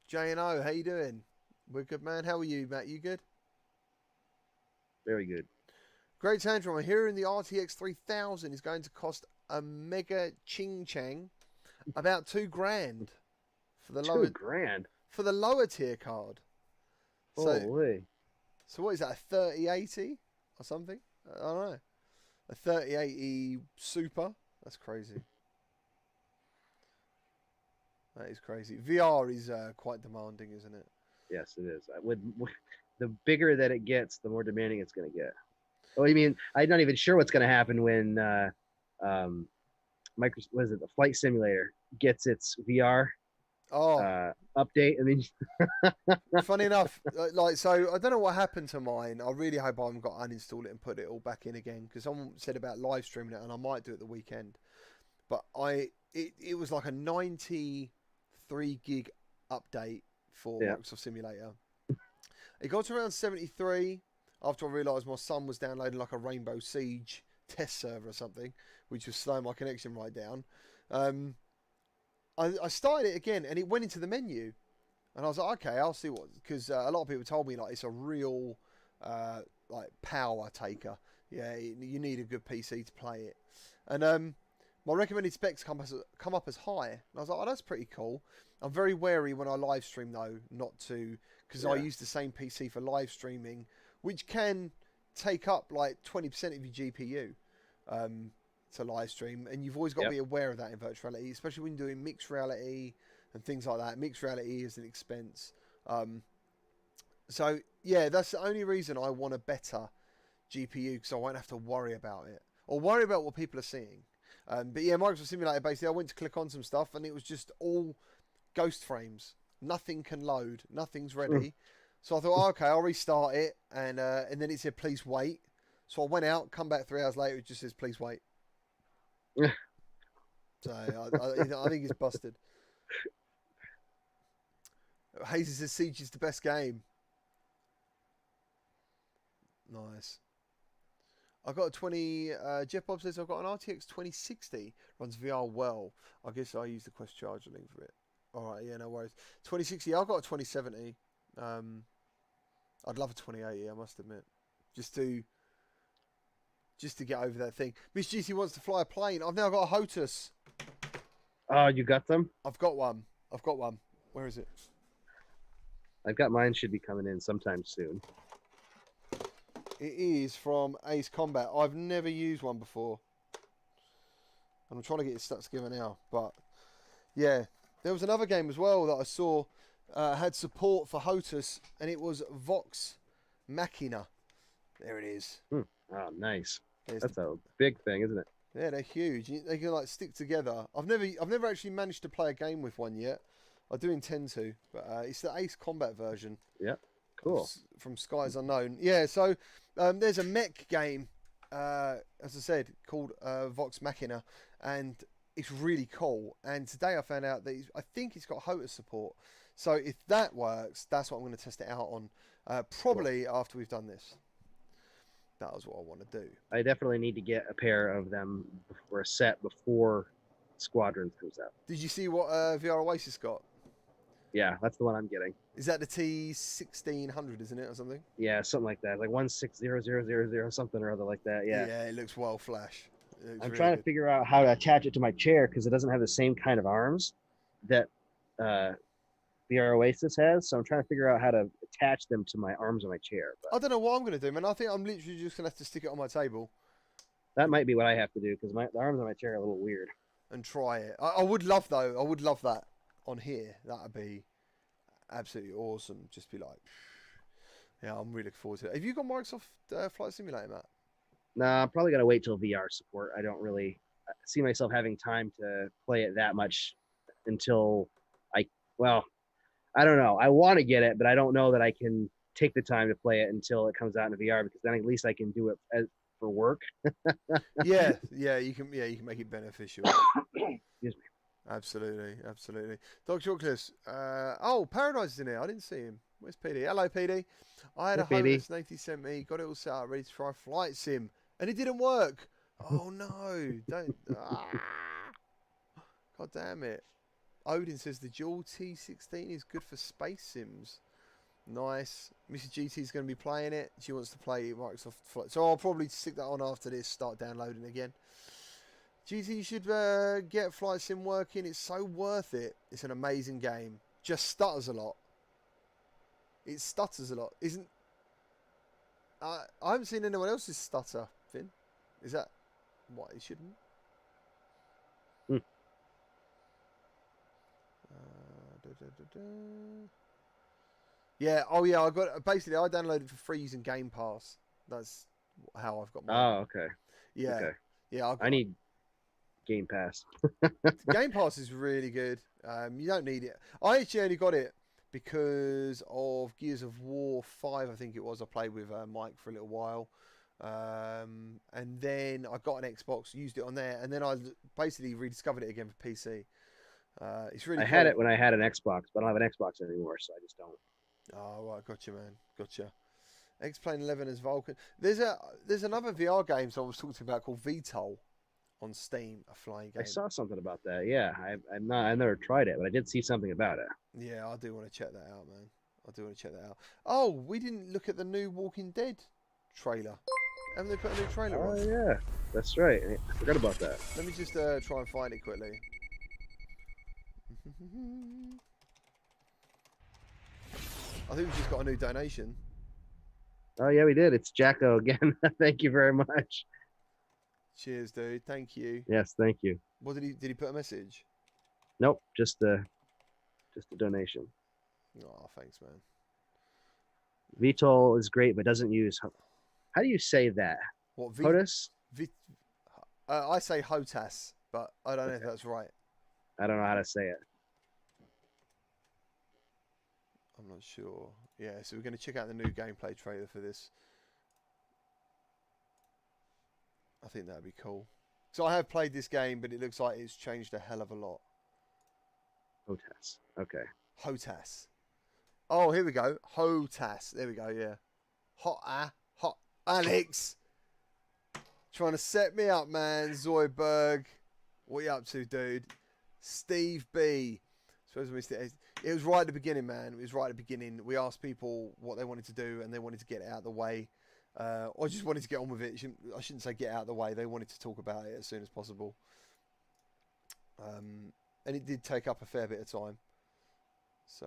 J&O, how you doing? We're good, man. How are you, Matt? You good? Very good. Great tantrum. I'm hearing the RTX 3000 is going to cost a mega ching chang about $2,000 for the lower $2,000 for the lower tier card. Holy. So what is that? A 3080 or something? I don't know. A 3080 Super. That's crazy. That is crazy. VR is quite demanding, isn't it? Yes, it is. The bigger that it gets, the more demanding it's going to get. Oh, you mean I'm not even sure what's going to happen when the flight simulator gets its VR update. I mean, funny enough, so I don't know what happened to mine. I really hope I haven't got to uninstall it and put it all back in again, because someone said about live streaming it, and I might do it the weekend. But it was like a 93 gig update for Microsoft Simulator. It got to around 73 after I realised my son was downloading like a Rainbow Siege test server or something, which was slowing my connection right down. I started it again, and it went into the menu, and I was like, okay, I'll see what, because a lot of people told me like it's a real like power taker. Yeah, you need a good PC to play it, and my recommended specs come up as high, and I was like, oh, that's pretty cool. I'm very wary when I live stream though, not to, because I use the same PC for live streaming, which can take up like 20% of your GPU to live stream, and you've always got to be aware of that in virtual reality, especially when you're doing mixed reality and things like that. Mixed reality is an expense. So yeah, that's the only reason I want a better GPU, because I won't have to worry about it or worry about what people are seeing. But yeah, Microsoft Simulator, basically, I went to click on some stuff and it was just all ghost frames. Nothing can load. Nothing's ready. So I thought, oh, okay, I'll restart it. And then it said, please wait. So I went out, come back 3 hours later, it just says, please wait. So I think it's busted. Hazy says Siege is the best game. Nice. I've got a 20. Jeff Bob says I've got an RTX 2060. Runs VR well. I guess I use the Quest charger link for it. All right, yeah, no worries. 2060. I've got a 2070. I'd love a 2080. I must admit, just to get over that thing. Miss GC wants to fly a plane. I've now got a HOTUS. Oh, you got them? I've got one. Where is it? I've got mine. Should be coming in sometime soon. It is from Ace Combat. I've never used one before. I'm trying to get it stuck together now. But yeah, there was another game as well that I saw had support for HOTUS, and it was Vox Machina. There it is. Oh, nice. There's That's a big thing, isn't it? Yeah, they're huge. They can like stick together. I've never actually managed to play a game with one yet. I do intend to, but it's the Ace Combat version. Yeah, cool. From Skies Unknown. Yeah, so there's a mech game, as I said, called Vox Machina, and it's really cool. And today I found out that I think it's got HOTUS support. So if that works, that's what I'm going to test it out on. Probably after we've done this. That was what I want to do. I definitely need to get a pair of them for a set before Squadrons comes out. Did you see what VR Oasis got? Yeah, that's the one I'm getting. Is that the T1600, isn't it, or something? Yeah, something like that. Like 160000 something or other like that. Yeah. Yeah, it looks well flash. I'm trying to figure out how to attach it to my chair because it doesn't have the same kind of arms that VR Oasis has. So I'm trying to figure out how to attach them to my arms on my chair. But I don't know what I'm going to do, man. I think I'm literally just going to have to stick it on my table that might be what I have to do because the arms on my chair are a little weird. and try it. I would love, though. I would love that on here. That would be absolutely awesome. Just be like, yeah, I'm really looking forward to it. Have you got Microsoft Flight Simulator, Matt? Nah, I'm probably gonna wait till VR support. I don't really see myself having time to play it that much until I don't know. I want to get it, but I don't know that I can take the time to play it until it comes out in VR because then at least I can do it for work. yeah, you can make it beneficial. Excuse me. Absolutely. Dr. Oculus. Oh, Paradise is in here. I didn't see him. Where's PD? Hello, PD. I had a homeless Nathan sent me, got it all set up, ready to try Flight Sim, and it didn't work. Oh no! Don't. God damn it. Odin says the dual T16 is good for space sims. Nice. Mrs. GT is going to be playing it. She wants to play Microsoft Flight. So I'll probably stick that on after this, start downloading again. GT, you should get Flight Sim working. It's so worth it. It's an amazing game. Just stutters a lot. It stutters a lot. Isn't... I haven't seen anyone else's stutter, Finn. Is that what it shouldn't? Yeah, oh yeah, I downloaded it for free using Game Pass. That's how I've got mine. Oh, okay. Yeah. Okay. Yeah, I need Game Pass. Game Pass is really good. You don't need it. I actually only got it because of Gears of War 5, I think it was. I played with Mike for a little while. And then I got an Xbox, used it on there, and then I basically rediscovered it again for PC. It's really I cool. had it when I had an Xbox, but I don't have an Xbox anymore, so I just don't. Oh, right, gotcha, man. Gotcha. X-Plane 11 as Vulcan. There's another VR game I was talking about called VTOL on Steam, a flying game. I saw something about that. Yeah, I never tried it, but I did see something about it. Yeah, I do want to check that out, man. I do want to check that out. Oh, we didn't look at the new Walking Dead trailer. Haven't they put a new trailer on? Oh, yeah. That's right. I forgot about that. Let me just try and find it quickly. I think we just got a new donation. Oh, yeah, we did. It's Jacko again. Thank you very much. Cheers, dude. Thank you. Yes, thank you. What did he put a message? Nope, just a donation. Oh, thanks, man. VTOL is great, but doesn't use... How do you say that? What, HOTAS? I say HOTAS, but I don't know if that's right. I don't know how to say it. I'm not sure. Yeah, so we're going to check out the new gameplay trailer for this. I think that'd be cool. So I have played this game, but it looks like it's changed a hell of a lot. HOTAS. Okay. HOTAS. Oh, here we go. HOTAS. There we go, yeah. Hot Alex. Trying to set me up, man. Zoidberg. What you up to, dude? Steve B. Suppose we missed it. It was right at the beginning, man. It was right at the beginning. We asked people what they wanted to do, and they wanted to get it out of the way. Or just wanted to get on with it. I shouldn't say get out of the way. They wanted to talk about it as soon as possible. And it did take up a fair bit of time. So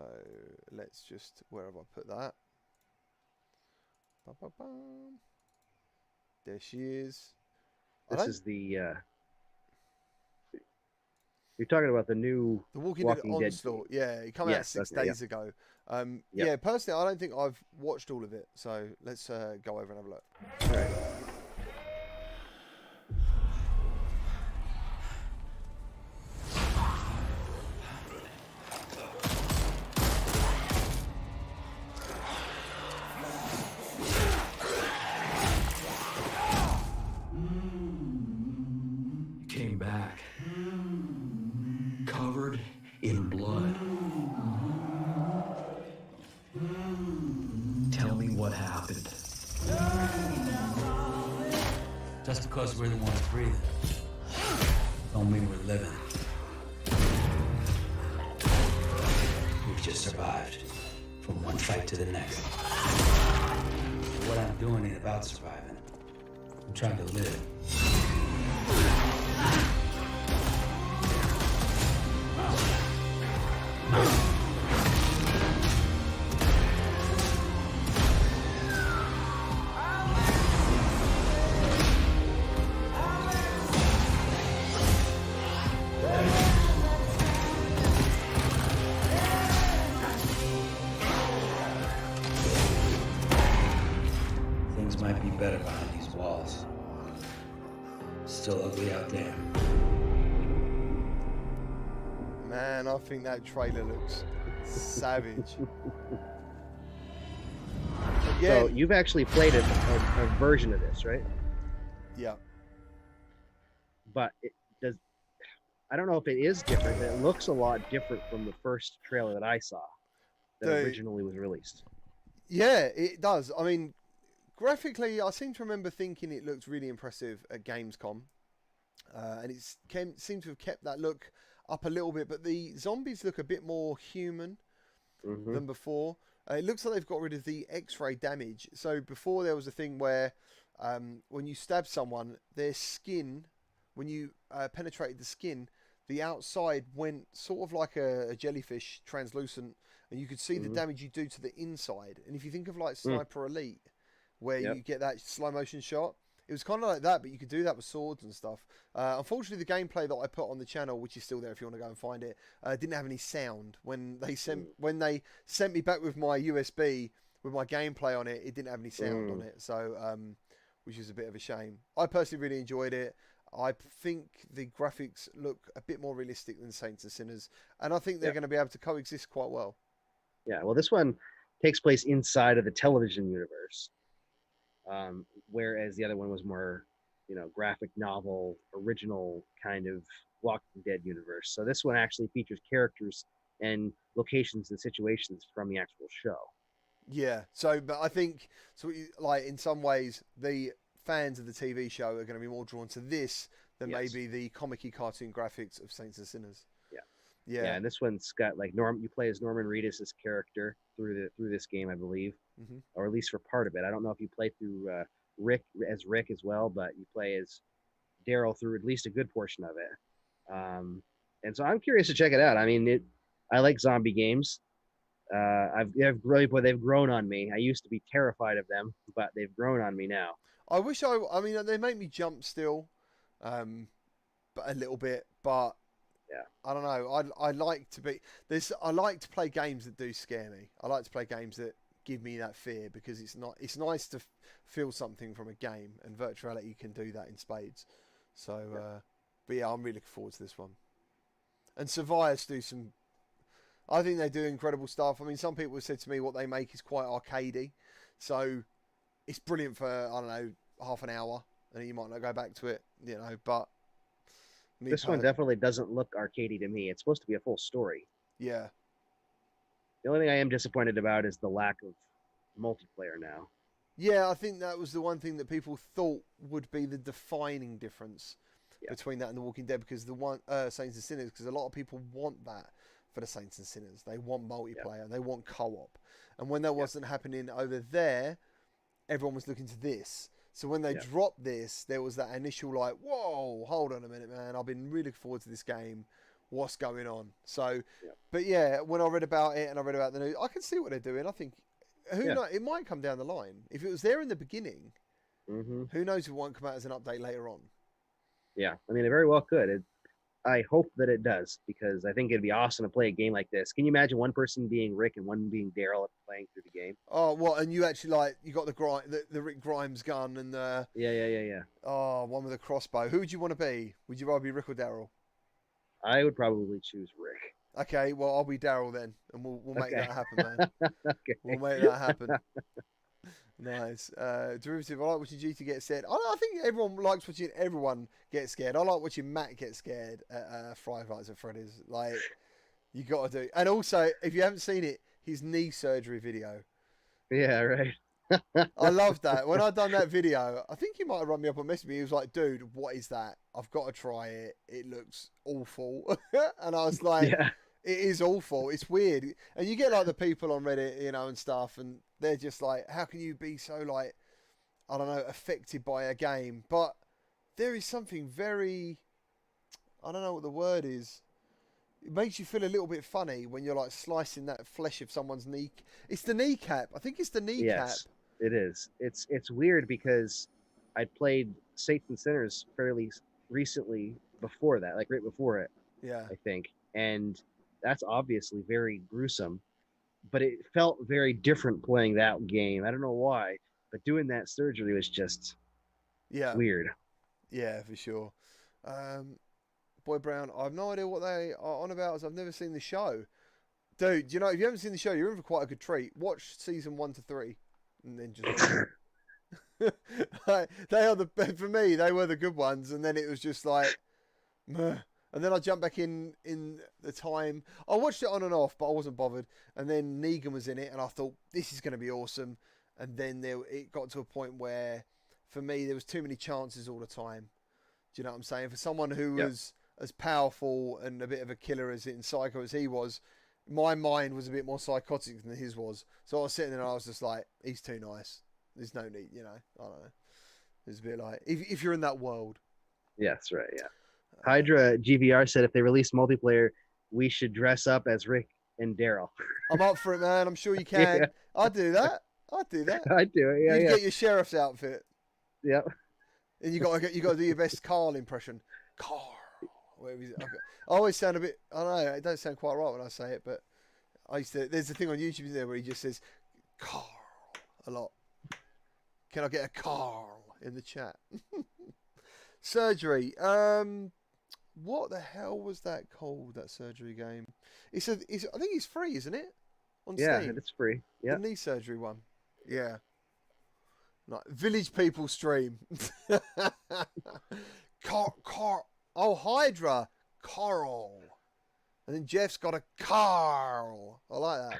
let's just... Where have I put that? Ba-ba-bum. There she is. This is the... You're talking about the new Walking Dead Onslaught. Yeah, it came out 6 days ago. Yeah, personally, I don't think I've watched all of it. So let's go over and have a look. All right. Came back. Covered in blood. Tell me what happened. Just because we're the ones breathing, don't mean we're living. We're just survived. From one fight to the next. What I'm doing ain't about surviving. I'm trying to live. Things might be better behind these walls. Still ugly out there. Man, I think that trailer looks savage. So you've actually played a version of this, right? Yeah. But it does. I don't know if it is different. But it looks a lot different from the first trailer that I saw that originally was released. Yeah, it does. I mean, graphically, I seem to remember thinking it looked really impressive at Gamescom. And it seemed to have kept that look up a little bit, but the zombies look a bit more human than before. It looks like they've got rid of the X-ray damage. So before there was a thing where when you stab someone, their skin, when you penetrated the skin, the outside went sort of like a jellyfish, translucent, and you could see the damage you do to the inside. And if you think of like Sniper Elite, where you get that slow motion shot, it was kind of like that, but you could do that with swords and stuff. Unfortunately, the gameplay that I put on the channel, which is still there if you want to go and find it, didn't have any sound. When they sent me back with my USB with my gameplay on it, it didn't have any sound on it. So, which is a bit of a shame. I personally really enjoyed it. I think the graphics look a bit more realistic than Saints and Sinners, and I think they're going to be able to coexist quite well. Yeah, well, this one takes place inside of the television universe. Whereas the other one was more, graphic novel, original kind of Walking Dead universe. So this one actually features characters and locations and situations from the actual show. Yeah. So, but I think, like in some ways, the fans of the TV show are going to be more drawn to this than maybe the comic-y cartoon graphics of Saints and Sinners. Yeah, and this one's got like you play as Norman Reedus' character through this game, I believe, or at least for part of it. I don't know if you play through Rick as well, but you play as Daryl through at least a good portion of it. And so I'm curious to check it out. I mean, I like zombie games. They've grown on me. I used to be terrified of them, but they've grown on me now. I mean, they make me jump still, but a little bit, but. Yeah. I don't know. I like to play games that do scare me. I like to play games that give me that fear because it's nice to feel something from a game, and virtual reality can do that in spades. So, but yeah, I'm really looking forward to this one. And Survivors I think they do incredible stuff. I mean, some people have said to me what they make is quite arcadey, so it's brilliant for I don't know half an hour, and you might not go back to it, but. This one definitely doesn't look arcadey to me. It's supposed to be a full story. Yeah. The only thing I am disappointed about is the lack of multiplayer now. Yeah, I think that was the one thing that people thought would be the defining difference between that and The Walking Dead, because Saints and Sinners, because a lot of people want that for the Saints and Sinners. They want multiplayer. They want co-op. And when that wasn't happening over there, everyone was looking to this. So when they dropped this, there was that initial like, whoa, hold on a minute, man. I've been really looking forward to this game. What's going on? So, but yeah, when I read about it and I read about the news, I can see what they're doing. I think, who knows? It might come down the line. If it was there in the beginning, who knows if it won't come out as an update later on. Yeah, I mean, it very well could. I hope that it does, because I think it'd be awesome to play a game like this. Can you imagine one person being Rick and one being Daryl playing through the game? Oh, what? And you actually you got the Rick Grimes gun and the yeah. Oh, one with a crossbow. Who would you want to be? Would you rather be Rick or Daryl? I would probably choose Rick. Okay, well I'll be Daryl then, and we'll make that happen, man. Okay. We'll make that happen. Nice. Derivative, I like watching GT get scared. I think everyone likes watching everyone get scared. I like watching Matt get scared at Five Nights at Freddy's. Like, you got to do. And also, if you haven't seen it, his knee surgery video. Yeah, right. I love that. When I done that video, I think he might have run me up and messaged me. He was like, dude, what is that? I've got to try it. It looks awful. And I was like, It is awful. It's weird. And you get like the people on Reddit, you know, and stuff, and they're just like, how can you be so like, I don't know, affected by a game? But there is something very, I don't know what the word is. It makes you feel a little bit funny when you're like slicing that flesh of someone's knee. It's the kneecap. I think it's the kneecap. Yes, it is. It's weird because I played Saints and Sinners fairly recently before that, like right before it, Yeah. I think. And that's obviously very gruesome, but it felt very different playing that game. I don't know why, but doing that surgery was just weird. Yeah, for sure. Boy Brown, I have no idea what they are on about, as I've never seen the show. Dude, you know, if you haven't seen the show, you're in for quite a good treat. Watch season 1 to 3, and then just they are for me. They were the good ones, and then it was just like, meh. And then I jumped back in the time. I watched it on and off, but I wasn't bothered. And then Negan was in it, and I thought this is going to be awesome. And then it got to a point where, for me, there was too many chances all the time. Do you know what I'm saying? For someone who was as powerful and a bit of a killer in Psycho as he was, my mind was a bit more psychotic than his was. So I was sitting there and I was just like, he's too nice. There's no need, you know. I don't know. It's a bit like, if you're in that world. Yes, right, yeah. Hydra GVR said if they release multiplayer, we should dress up as Rick and Daryl. I'm up for it, man. I'm sure you can. Yeah. I'd do that. I'd do it, yeah. You'd get your sheriff's outfit. Yep. And you got to do your best Carl impression. Carl. Whatever is it? I always sound a bit, I don't know, it don't sound quite right when I say it, but there's a thing on YouTube there where he just says Carl a lot. Can I get a Carl in the chat? Surgery. What the hell was that called, that surgery game? I think it's free, isn't it? On Steam. Yeah, it's free. Yeah. The knee surgery one. Yeah. Like Village People stream. Oh, Hydra. Carl. And then Jeff's got a Carl. I like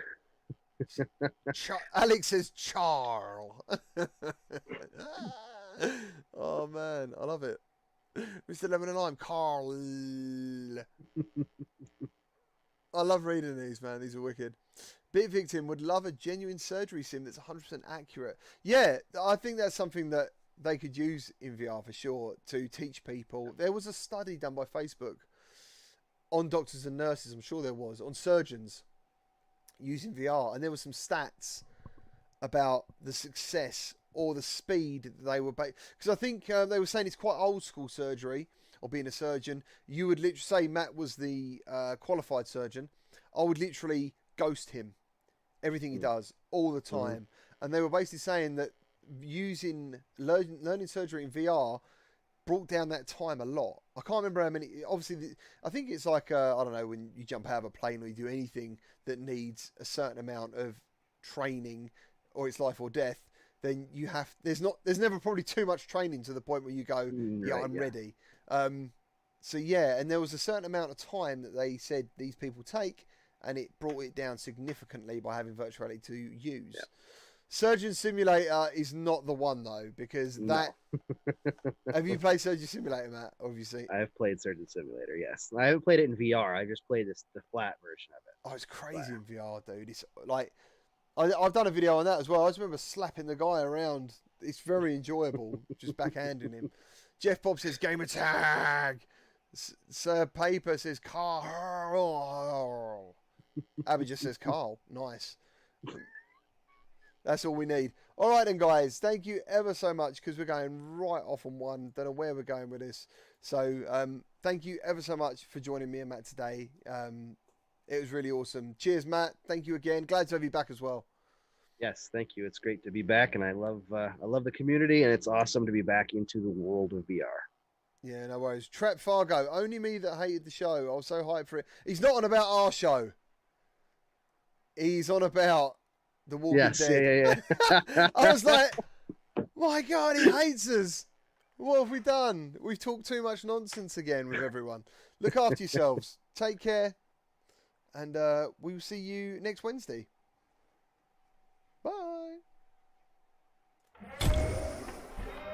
that. Alex says Charl. Oh, man. I love it. Mr. Lemon and I'm Carl. I love reading these, man. These are wicked. Bit Victim would love a genuine surgery sim that's 100% accurate. Yeah, I think that's something that they could use in VR for sure to teach people. There was a study done by Facebook on doctors and nurses, I'm sure there was, on surgeons using VR. And there were some stats about the success or the speed that they were... Because I think they were saying it's quite old school surgery, or being a surgeon. You would literally say Matt was the qualified surgeon. I would literally ghost him. Everything he does, all the time. And they were basically saying that learning surgery in VR brought down that time a lot. I can't remember how many. Obviously, I think it's like I don't know, when you jump out of a plane or you do anything that needs a certain amount of training, or it's life or death. Then you have. There's never probably too much training to the point where you go, I'm ready. So yeah, and there was a certain amount of time that they said these people take, and it brought it down significantly by having virtual reality to use. Yeah. Surgeon Simulator is not the one though, because that. Have you played Surgeon Simulator, Matt? Obviously, I have played Surgeon Simulator. Yes, I haven't played it in VR. I just played the flat version of it. Oh, it's crazy in VR, dude. It's like I've done a video on that as well. I just remember slapping the guy around. It's very enjoyable, just backhanding him. Jeff Bob says Gamertag. Sir Paper says Carl. Abby just says Carl. Nice. That's all we need. All right then, guys. Thank you ever so much, because we're going right off on one. Don't know where we're going with this. So thank you ever so much for joining me and Matt today. It was really awesome. Cheers, Matt. Thank you again. Glad to have you back as well. Yes, thank you. It's great to be back, and I love the community, and it's awesome to be back into the world of VR. Yeah, no worries. Trap Fargo. Only me that hated the show. I was so hyped for it. He's not on about our show. He's on about The Walking Dead. Yeah. I was like, my God, he hates us. What have we done? We've talked too much nonsense again with everyone. Look after yourselves. Take care. And we will see you next Wednesday.